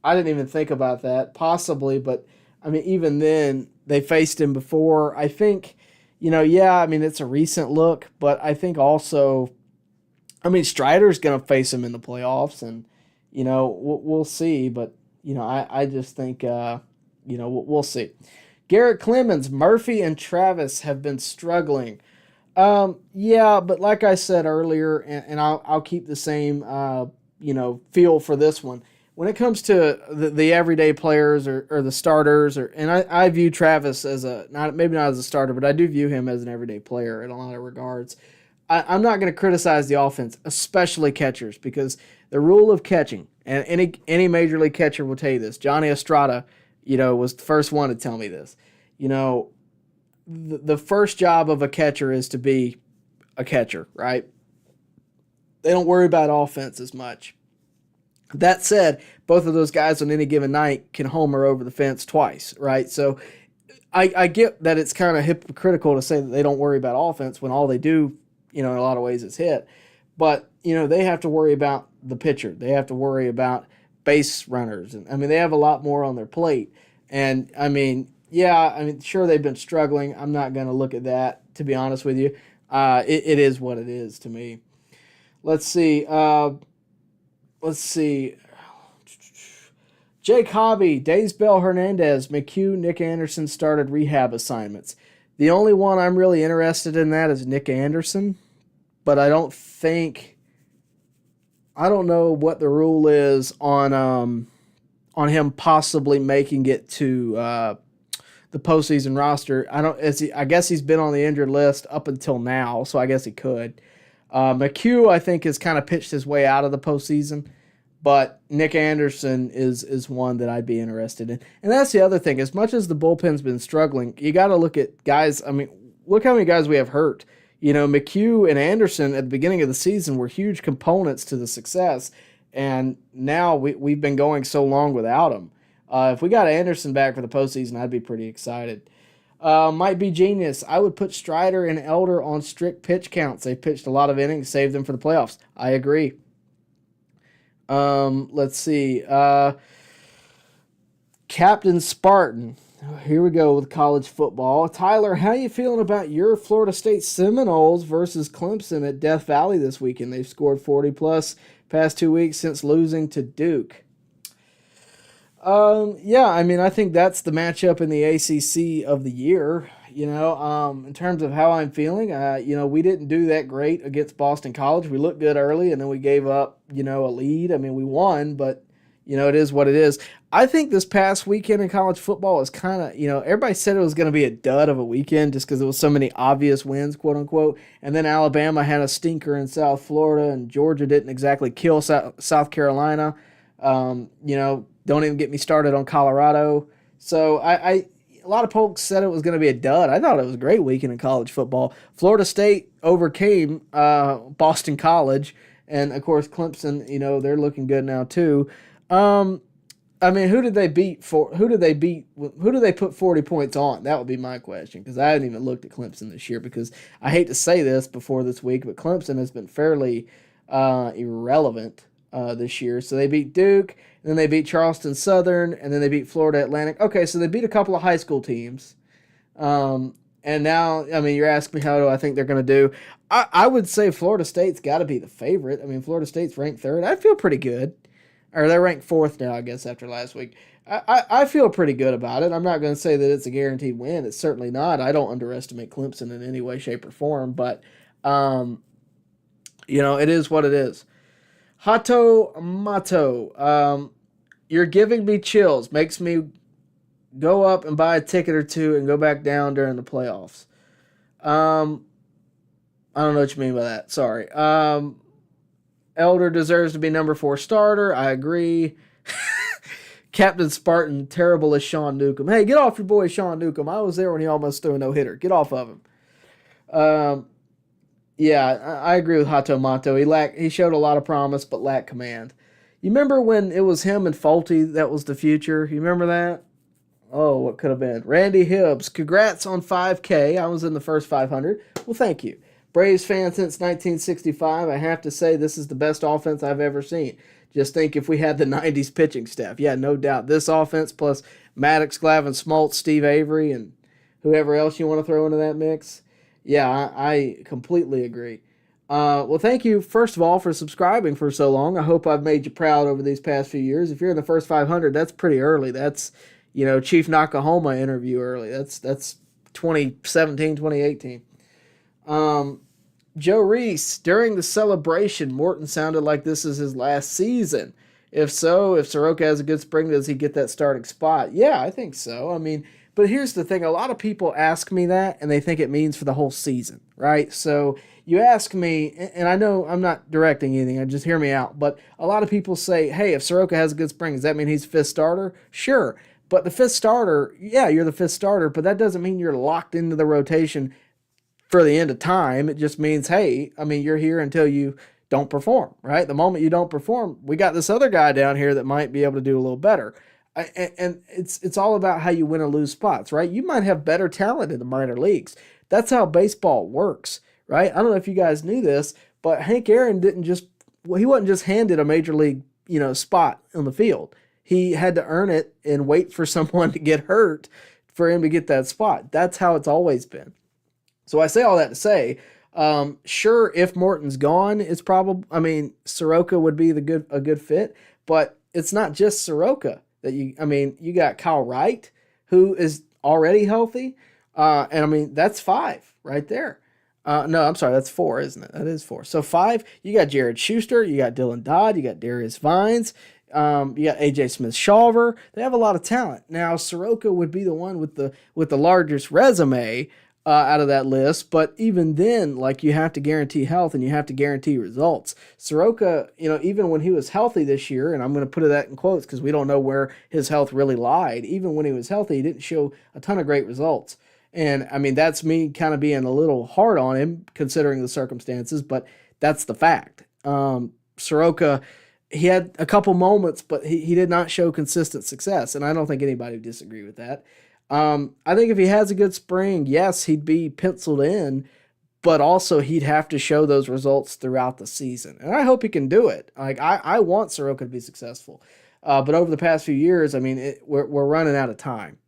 Speaker 6: didn't even think about that. Possibly, but, I mean, even then, they faced him before. I think, it's a recent look, but I think also, Strider's going to face him in the playoffs, and, we'll see. But, I just think, we'll see. Garrett Clemens, Murphy, and Travis have been struggling. Yeah, but like I said earlier, and I'll keep the same feel for this one. When it comes to the everyday players or the starters, and I view Travis as maybe not as a starter, but I do view him as an everyday player in a lot of regards. I'm not going to criticize the offense, especially catchers, because the rule of catching, and any major league catcher will tell you this. Johnny Estrada, was the first one to tell me this. The first job of a catcher is to be a catcher, right? They don't worry about offense as much. That said, both of those guys on any given night can homer over the fence twice, right? So I get that it's kind of hypocritical to say that they don't worry about offense when all they do, in a lot of ways is hit. But, they have to worry about the pitcher. They have to worry about base runners. And they have a lot more on their plate. And, sure, they've been struggling. I'm not going to look at that, to be honest with you. It is what it is to me. Let's see. Jake Hobby, Daysbell Hernandez, McHugh, Nick Anderson started rehab assignments. The only one I'm really interested in that is Nick Anderson, but I don't know what the rule is on him possibly making it to the postseason roster. I guess he's been on the injured list up until now, so I guess he could. McHugh, I think, has kind of pitched his way out of the postseason, but Nick Anderson is one that I'd be interested in. And that's the other thing. As much as the bullpen's been struggling, you got to look at guys. Look how many guys we have hurt. McHugh and Anderson at the beginning of the season were huge components to the success, and now we've been going so long without them. If we got Anderson back for the postseason, I'd be pretty excited. Might be genius. I would put Strider and Elder on strict pitch counts. They pitched a lot of innings, saved them for the playoffs. I agree. Let's see. Captain Spartan. Here we go with college football. Tyler, how you feeling about your Florida State Seminoles versus Clemson at Death Valley this weekend? They've scored 40-plus past 2 weeks since losing to Duke. I think that's the matchup in the ACC of the year. In terms of how I'm feeling, we didn't do that great against Boston College. We looked good early, and then we gave up, a lead. We won, but, it is what it is. I think this past weekend in college football was kind of, everybody said it was going to be a dud of a weekend just because there was so many obvious wins, quote unquote. And then Alabama had a stinker in South Florida, and Georgia didn't exactly kill South Carolina. Don't even get me started on Colorado. So a lot of folks said it was going to be a dud. I thought it was a great weekend in college football. Florida State overcame Boston College, and of course Clemson. They're looking good now too. Who did they beat? Who did they put 40 points on? That would be my question, because I haven't even looked at Clemson this year, because I hate to say this before this week, but Clemson has been fairly irrelevant this year. So they beat Duke, and then they beat Charleston Southern, and then they beat Florida Atlantic. Okay, so they beat a couple of high school teams. And now, you're asking me how do I think they're going to do. I would say Florida State's got to be the favorite. Florida State's ranked third. I feel pretty good. Or they're ranked fourth now, I guess, after last week. I feel pretty good about it. I'm not going to say that it's a guaranteed win. It's certainly not. I don't underestimate Clemson in any way, shape, or form. But, it is what it is. Hato Mato, you're giving me chills. Makes me go up and buy a ticket or two and go back down during the playoffs. I don't know what you mean by that. Sorry. Elder deserves to be number 4 starter. I agree. Captain Spartan, terrible as Sean Newcomb. Hey, get off your boy Sean Newcomb. I was there when he almost threw a no-hitter. Get off of him. I agree with Hato Mato. He showed a lot of promise, but lacked command. You remember when it was him and Faulty that was the future? You remember that? Oh, what could have been? Randy Hibbs, congrats on 5K. I was in the first 500. Well, thank you. Braves fan since 1965. I have to say this is the best offense I've ever seen. Just think if we had the 90s pitching staff. Yeah, no doubt. This offense plus Maddox, Glavin, Smoltz, Steve Avery, and whoever else you want to throw into that mix. Yeah, I completely agree. Well, thank you, first of all, for subscribing for so long. I hope I've made you proud over these past few years. If you're in the first 500, that's pretty early. That's, Chief Nakahoma interview early. That's 2017, 2018. Joe Reese, during the celebration, Morton sounded like this is his last season. If so, if Soroka has a good spring, does he get that starting spot? Yeah, I think so. I mean, but here's the thing. A lot of people ask me that, and they think it means for the whole season, right? So you ask me, and I know I'm not directing anything, just hear me out, but a lot of people say, hey, if Soroka has a good spring, does that mean he's fifth starter? Sure. But the fifth starter, yeah, you're the fifth starter, but that doesn't mean you're locked into the rotation for the end of time. It just means, hey, I mean, you're here until you don't perform, right? The moment you don't perform, we got this other guy down here that might be able to do a little better. And it's all about how you win or lose spots, right? You might have better talent in the minor leagues. That's how baseball works, right? I don't know if you guys knew this, but Hank Aaron he wasn't just handed a major league, spot on the field. He had to earn it and wait for someone to get hurt for him to get that spot. That's how it's always been. So I say all that to say, sure, if Morton's gone, it's probably, Soroka would be a good fit, but it's not just Soroka that you got Kyle Wright, who is already healthy. And that's 5 right there. No, I'm sorry, that's 4, isn't it? That is 4. So 5, you got Jared Schuster, you got Dylan Dodd, you got Darius Vines, you got AJ Smith-Shawver. They have a lot of talent. Now, Soroka would be the one with the largest resume out of that list, but even then, you have to guarantee health and you have to guarantee results. Soroka, even when he was healthy this year, and I'm going to put that in quotes because we don't know where his health really lied, even when he was healthy, he didn't show a ton of great results. And, that's me kind of being a little hard on him considering the circumstances, but that's the fact. Soroka, he had a couple moments, but he did not show consistent success, and I don't think anybody would disagree with that. I think if he has a good spring, yes, he'd be penciled in, but also he'd have to show those results throughout the season. And I hope he can do it. I want Soroka to be successful. But over the past few years, we're running out of time.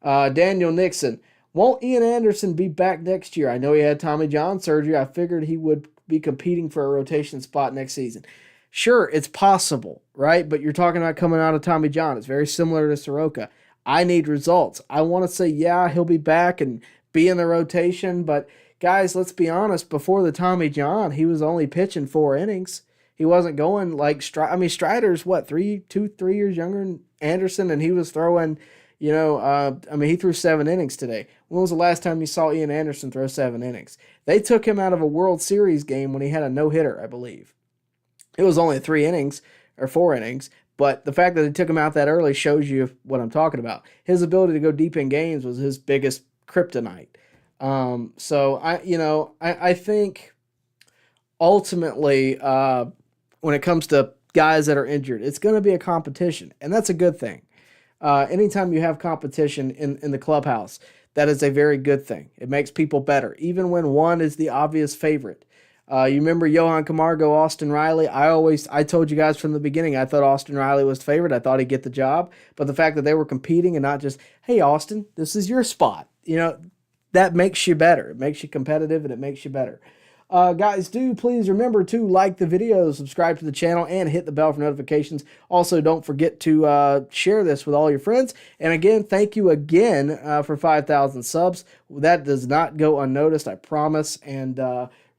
Speaker 6: Daniel Nixon, won't Ian Anderson be back next year? I know he had Tommy John surgery. I figured he would be competing for a rotation spot next season. Sure, it's possible, right? But you're talking about coming out of Tommy John. It's very similar to Soroka. I need results. I want to say, yeah, he'll be back and be in the rotation. But, guys, let's be honest. Before the Tommy John, he was only pitching 4 innings. He wasn't going like Strider's, 3 years younger than Anderson, and he was throwing, he threw 7 innings today. When was the last time you saw Ian Anderson throw 7 innings? They took him out of a World Series game when he had a no-hitter, I believe. It was only 3 innings or 4 innings. But the fact that they took him out that early shows you what I'm talking about. His ability to go deep in games was his biggest kryptonite. So I think ultimately when it comes to guys that are injured, it's going to be a competition, and that's a good thing. Anytime you have competition in the clubhouse, that is a very good thing. It makes people better, even when one is the obvious favorite. You remember Johan Camargo, Austin Riley? I told you guys from the beginning, I thought Austin Riley was the favorite. I thought he'd get the job. But the fact that they were competing and not just, hey, Austin, this is your spot. That makes you better. It makes you competitive and it makes you better. Guys, do please remember to like the video, subscribe to the channel, and hit the bell for notifications. Also, don't forget to share this with all your friends. And again, thank you again for 5,000 subs. That does not go unnoticed, I promise. And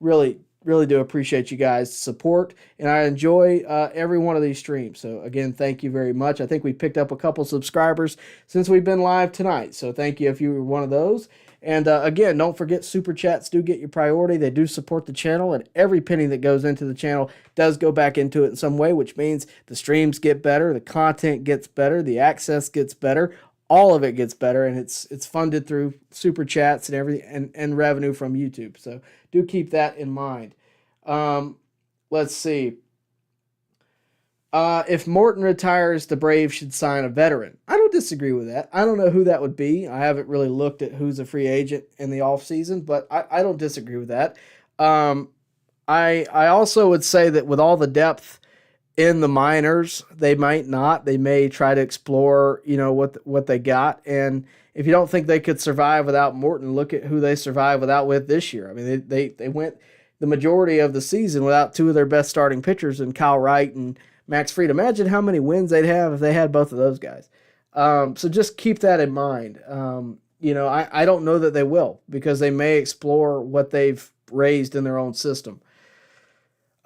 Speaker 6: really do appreciate you guys' support, and I enjoy every one of these streams. So again, thank you very much. I think we picked up a couple subscribers since we've been live tonight, so thank you if you were one of those. And again, don't forget, super chats do get your priority. They do support the channel, and every penny that goes into the channel does go back into it in some way, which means the streams get better, the content gets better, the access gets better. All of it gets better, and it's funded through super chats and everything, and revenue from YouTube. So do keep that in mind. Let's see. If Morton retires, the Braves should sign a veteran. I don't disagree with that. I don't know who that would be. I haven't really looked at who's a free agent in the offseason, but I don't disagree with that. I also would say that with all the depth in the minors, they might not. They may try to explore, what they got. And if you don't think they could survive without Morton, look at who they survived with this year. They went the majority of the season without 2 of their best starting pitchers in Kyle Wright and Max Fried. Imagine how many wins they'd have if they had both of those guys. So just keep that in mind. I don't know that they will because they may explore what they've raised in their own system.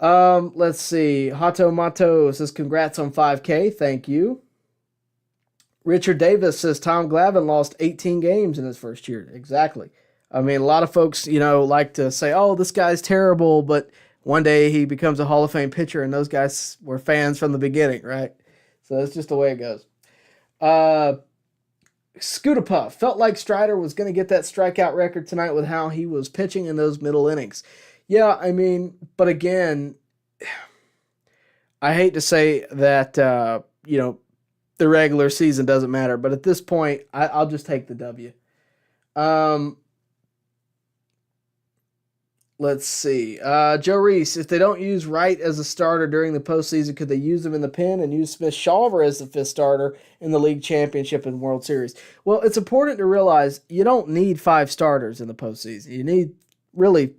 Speaker 6: Let's see. Hato Mato says, congrats on 5K. Thank you. Richard Davis says, Tom Glavine lost 18 games in his first year. Exactly. I mean, a lot of folks, like to say, oh, this guy's terrible, but one day he becomes a Hall of Fame pitcher, and those guys were fans from the beginning, right? So that's just the way it goes. Scooter Puff felt like Strider was going to get that strikeout record tonight with how he was pitching in those middle innings. Yeah, I mean, but again, I hate to say that, the regular season doesn't matter, but at this point, I'll just take the W. Let's see. Joe Reese, if they don't use Wright as a starter during the postseason, could they use him in the pen and use Smith-Shawver as the fifth starter in the league championship and World Series? Well, it's important to realize you don't need 5 starters in the postseason. You need, really,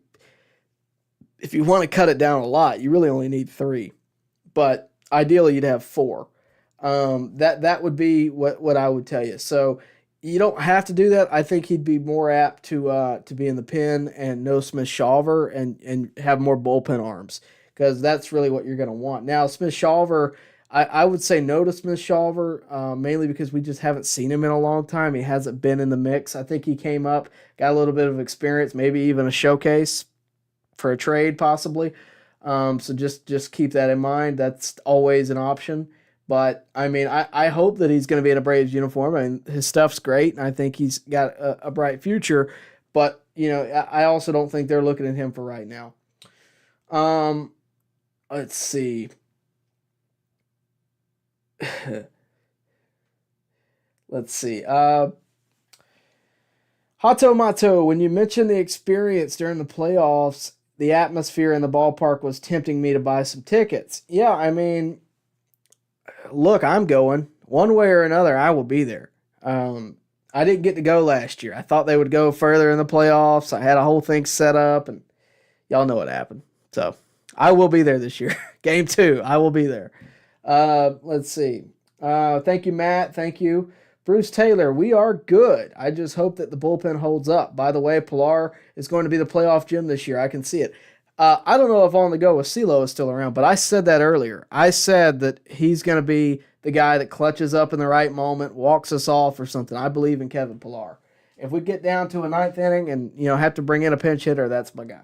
Speaker 6: if you want to cut it down a lot, you really only need 3. But ideally, you'd have 4. That would be what I would tell you. So you don't have to do that. I think he'd be more apt to be in the pen and no Smith-Shawver and have more bullpen arms because that's really what you're going to want. Now, Smith-Shawver, I would say no to Smith-Shawver mainly because we just haven't seen him in a long time. He hasn't been in the mix. I think he came up, got a little bit of experience, maybe even a showcase for a trade possibly. So just keep that in mind. That's always an option. But, I mean, I hope that he's going to be in a Braves uniform. I mean, his stuff's great, and I think he's got a bright future. But, I also don't think they're looking at him for right now. Let's see. Let's see. Hato Mato, when you mentioned the experience during the playoffs, the atmosphere in the ballpark was tempting me to buy some tickets. Yeah, I mean, look, I'm going. One way or another, I will be there. I didn't get to go last year. I thought they would go further in the playoffs. I had a whole thing set up, and y'all know what happened. So I will be there this year. Game 2, I will be there. Let's see. Thank you, Matt. Thank you. Bruce Taylor, we are good. I just hope that the bullpen holds up. By the way, Pilar is going to be the playoff gem this year. I can see it. I don't know if On the Go with CeeLo is still around, but I said that earlier. I said that he's going to be the guy that clutches up in the right moment, walks us off or something. I believe in Kevin Pilar. If we get down to a 9th inning and have to bring in a pinch hitter, that's my guy.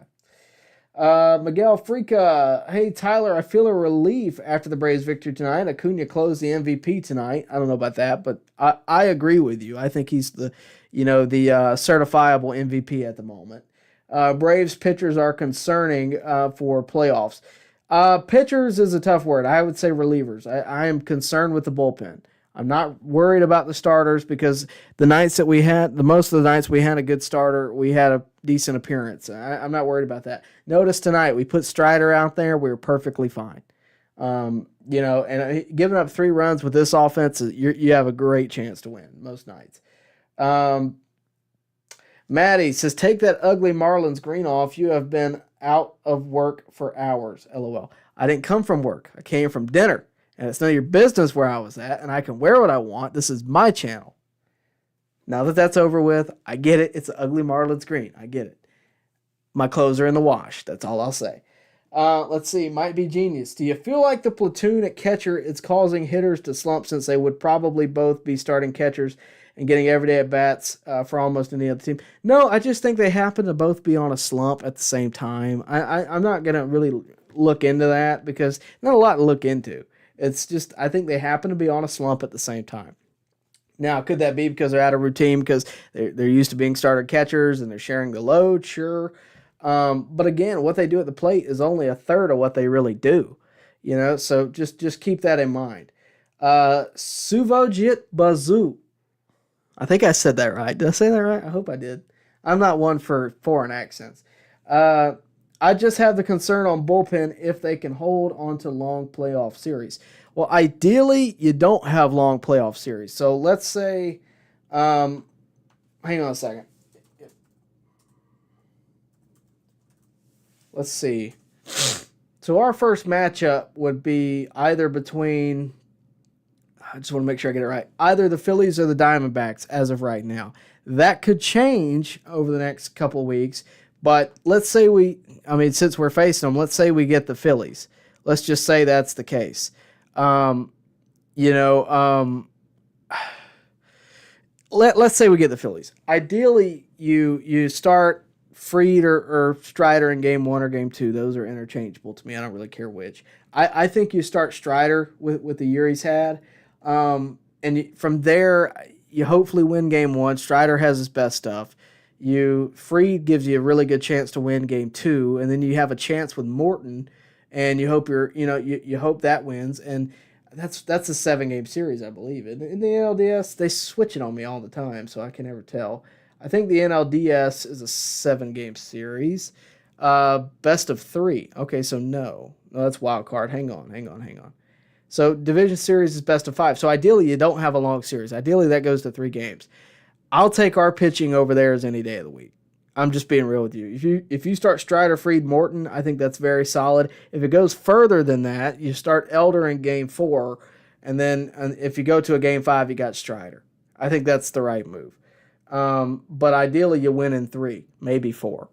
Speaker 6: Miguel Freaka, hey Tyler, I feel a relief after the Braves victory tonight. Acuna closed the MVP tonight. I don't know about that, but I agree with you. I think he's the certifiable MVP at the moment. Braves pitchers are concerning for playoffs. Pitchers is a tough word. I would say relievers. I am concerned with the bullpen. I'm not worried about the starters because the nights that we had, most of the nights we had a good starter, we had a decent appearance. I'm not worried about that. Notice tonight we put Strider out there. We were perfectly fine. And giving up 3 runs with this offense, you have a great chance to win most nights. Maddie says, take that ugly Marlins green off. You have been out of work for hours. LOL. I didn't come from work. I came from dinner. And it's none of your business where I was at, and I can wear what I want. This is my channel. Now that that's over with, I get it. It's an ugly Marlins green. I get it. My clothes are in the wash. That's all I'll say. Let's see. Might be genius. Do you feel like the platoon at catcher is causing hitters to slump since they would probably both be starting catchers and getting everyday at-bats for almost any other team? No, I just think they happen to both be on a slump at the same time. I'm not going to really look into that because not a lot to look into. It's just, I think they happen to be on a slump at the same time. Now, could that be because they're out of routine because they're used to being starter catchers and they're sharing the load? Sure. But again, what they do at the plate is only a third of what they really do. So just keep that in mind. Suvojit Bazoo. I think I said that right. Did I say that right? I hope I did. I'm not one for foreign accents. I just have the concern on bullpen if they can hold on to long playoff series. Well, ideally, you don't have long playoff series. So let's say, hang on a second. Let's see. So our first matchup would be either between, I just want to make sure I get it right. Either the Phillies or the Diamondbacks as of right now. That could change over the next couple of weeks, but let's say since we're facing them, let's say we get the Phillies. Let's just say that's the case. Let's say we get the Phillies. Ideally, you start Fried or Strider in game 1 or game 2. Those are interchangeable to me. I don't really care which. I think you start Strider with the year he's had. And from there, you hopefully win game 1. Strider has his best stuff. Fried gives you a really good chance to win game 2, and then you have a chance with Morton, and you hope you hope that wins. And that's a 7-game series, I believe. In the NLDS, they switch it on me all the time, so I can never tell. I think the NLDS is a 7-game series. Best of 3. Okay, so no, that's wild card. Hang on. So division series is best of 5. So ideally, you don't have a long series. Ideally, that goes to 3 games. I'll take our pitching over theirs any day of the week. I'm just being real with you. If you start Strider, Fried, Morton, I think that's very solid. If it goes further than that, you start Elder in game 4, and then if you go to a game 5, you got Strider. I think that's the right move. But ideally, you win in 3, maybe 4.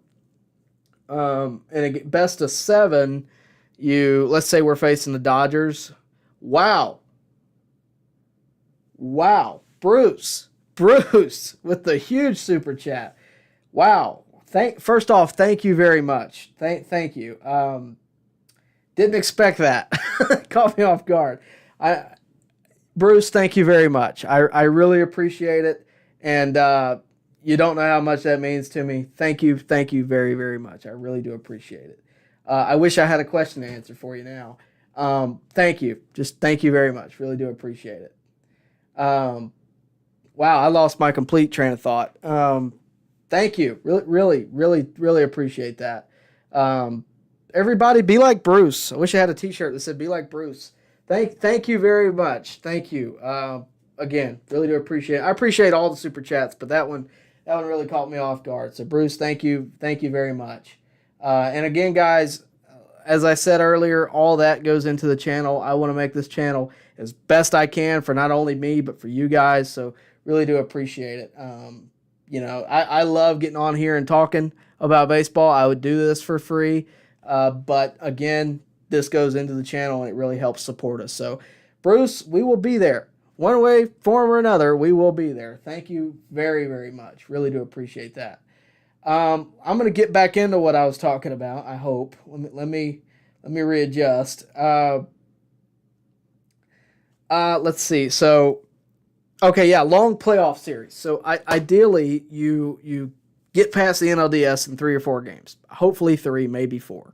Speaker 6: And best of 7, let's say we're facing the Dodgers. Wow, Bruce with the huge super chat. Wow. First off, thank you very much. Thank you. Didn't expect that. Caught me off guard. Bruce, thank you very much. I really appreciate it. And you don't know how much that means to me. Thank you very, very much. I really do appreciate it. I wish I had a question to answer for you now. Thank you. Just thank you very much. Really do appreciate it. Wow, I lost my complete train of thought. Thank you. Really appreciate that. Everybody be like Bruce. I wish I had a t-shirt that said be like Bruce. Thank you very much. Thank you. Again, really do appreciate it. I appreciate all the super chats, but that one really caught me off guard. So Bruce, thank you very much. And again, guys, as I said earlier, all that goes into the channel. I want to make this channel as best I can for not only me, but for you guys. So really do appreciate it. I love getting on here and talking about baseball. I would do this for free. But again, this goes into the channel and it really helps support us. So Bruce, we will be there. One way, form, or another, we will be there. Thank you very, very much. Really do appreciate that. I'm going to get back into what I was talking about, I hope. Let me readjust. Let's see. So, okay, yeah, long playoff series. So ideally, you get past the NLDS in 3 or 4 games. Hopefully 3, maybe 4.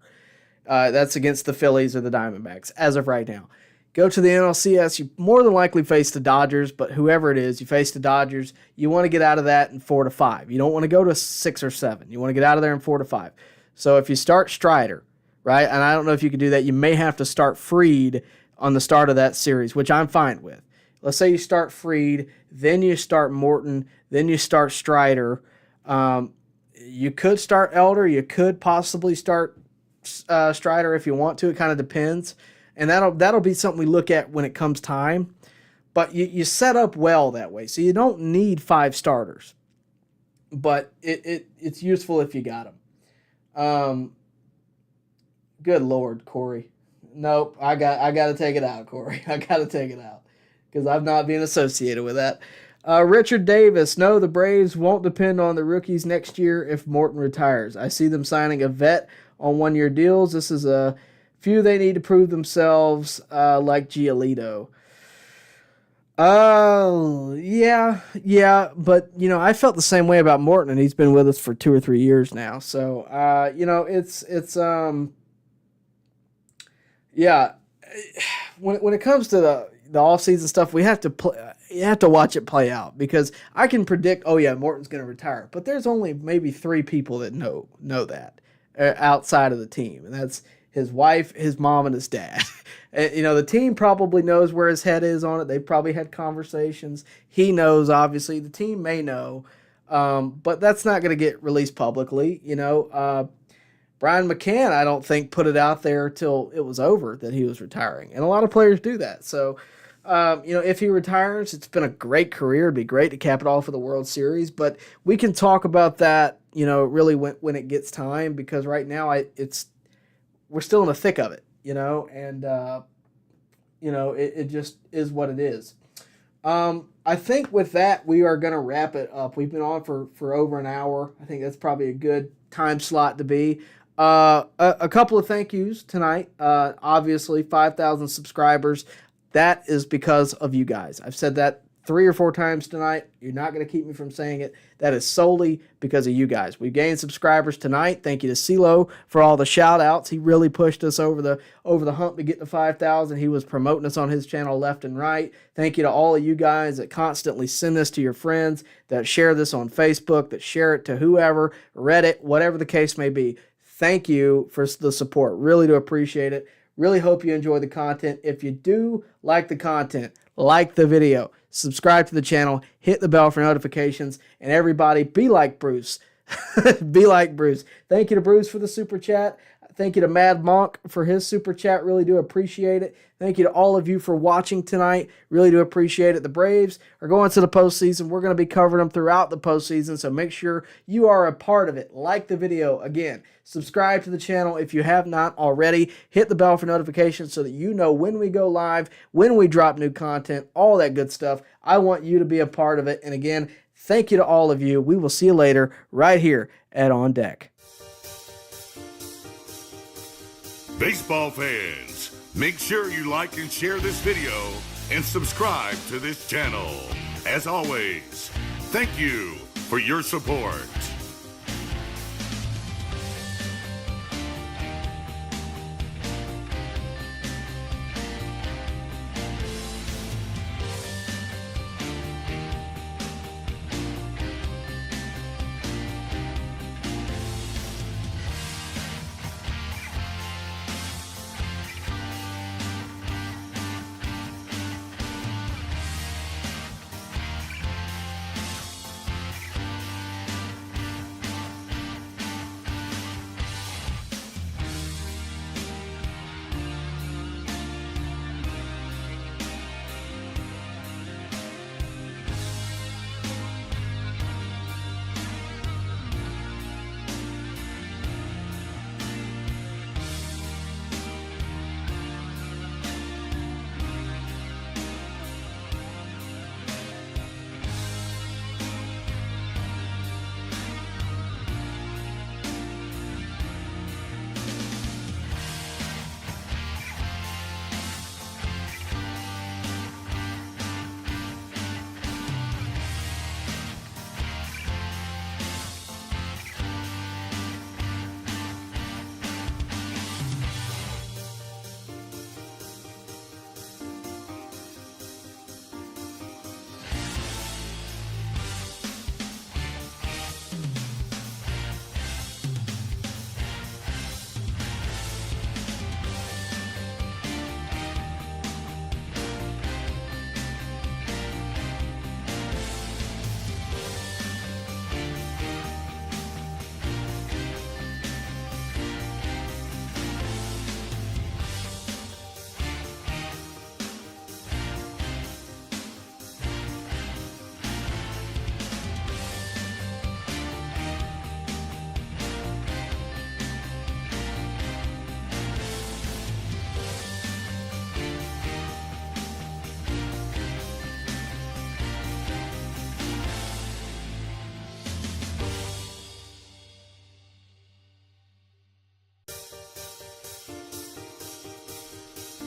Speaker 6: That's against the Phillies or the Diamondbacks as of right now. Go to the NLCS, you more than likely face the Dodgers, but whoever it is, you face the Dodgers. You want to get out of that in 4 to 5. You don't want to go to 6 or 7. You want to get out of there in 4 to 5. So if you start Strider, right, and I don't know if you can do that, you may have to start Fried on the start of that series, which I'm fine with. Let's say you start Fried, then you start Morton, then you start Strider. You could start Elder. You could possibly start Strider if you want to. It kind of depends. And that'll be something we look at when it comes time. But you set up well that way. So you don't need 5 starters. But it's useful if you got them. Good Lord, Corey. Nope, I got to take it out, Corey. I got to take it out. Because I'm not being associated with that. Richard Davis, no, the Braves won't depend on the rookies next year if Morton retires. I see them signing a vet on 1-year deals. This is a few they need to prove themselves, like Giolito. Yeah, but I felt the same way about Morton, and he's been with us for 2 or 3 years now. So yeah. When it comes to the offseason stuff, we have to you have to watch it play out, because I can predict, oh yeah, Morton's going to retire, but there's only maybe 3 people that know that outside of the team, and that's his wife, his mom, and his dad. The team probably knows where his head is on it. They've probably had conversations. He knows, obviously. The team may know, but that's not going to get released publicly. Brian McCann, I don't think, put it out there till it was over that he was retiring, and a lot of players do that. So if he retires, it's been a great career. It'd be great to cap it off with a World Series, but we can talk about that, really when it gets time, because right now we're still in the thick of it, and it just is what it is. I think with that, we are going to wrap it up. We've been on for over an hour. I think that's probably a good time slot to be. A couple of thank yous tonight. Obviously, 5,000 subscribers. That is because of you guys. I've said that 3 or 4 times tonight. You're not going to keep me from saying it. That is solely because of you guys. We've gained subscribers tonight. Thank you to CeeLo for all the shout outs. He really pushed us over the hump to get to 5,000. He was promoting us on his channel left and right. Thank you to all of you guys that constantly send this to your friends, that share this on Facebook, that share it to whoever, Reddit, whatever the case may be. Thank you for the support. Really do appreciate it. Really hope you enjoy the content. If you do like the content, like the video, subscribe to the channel, hit the bell for notifications, and everybody be like Bruce. Be like Bruce. Thank you to Bruce for the super chat. Thank you to Mad Monk for his super chat. Really do appreciate it. Thank you to all of you for watching tonight. Really do appreciate it. The Braves are going to the postseason. We're going to be covering them throughout the postseason, so make sure you are a part of it. Like the video. Again, subscribe to the channel if you have not already. Hit the bell for notifications so that you know when we go live, when we drop new content, all that good stuff. I want you to be a part of it. And again, thank you to all of you. We will see you later right here at On Deck.
Speaker 12: Baseball fans, make sure you like and share this video and subscribe to this channel. As always, thank you for your support.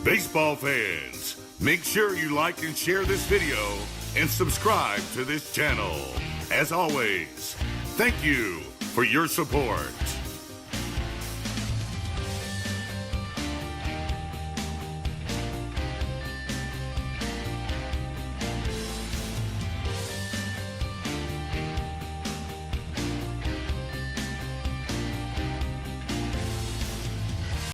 Speaker 12: Baseball fans, make sure you like and share this video and subscribe to this channel. As always, thank you for your support.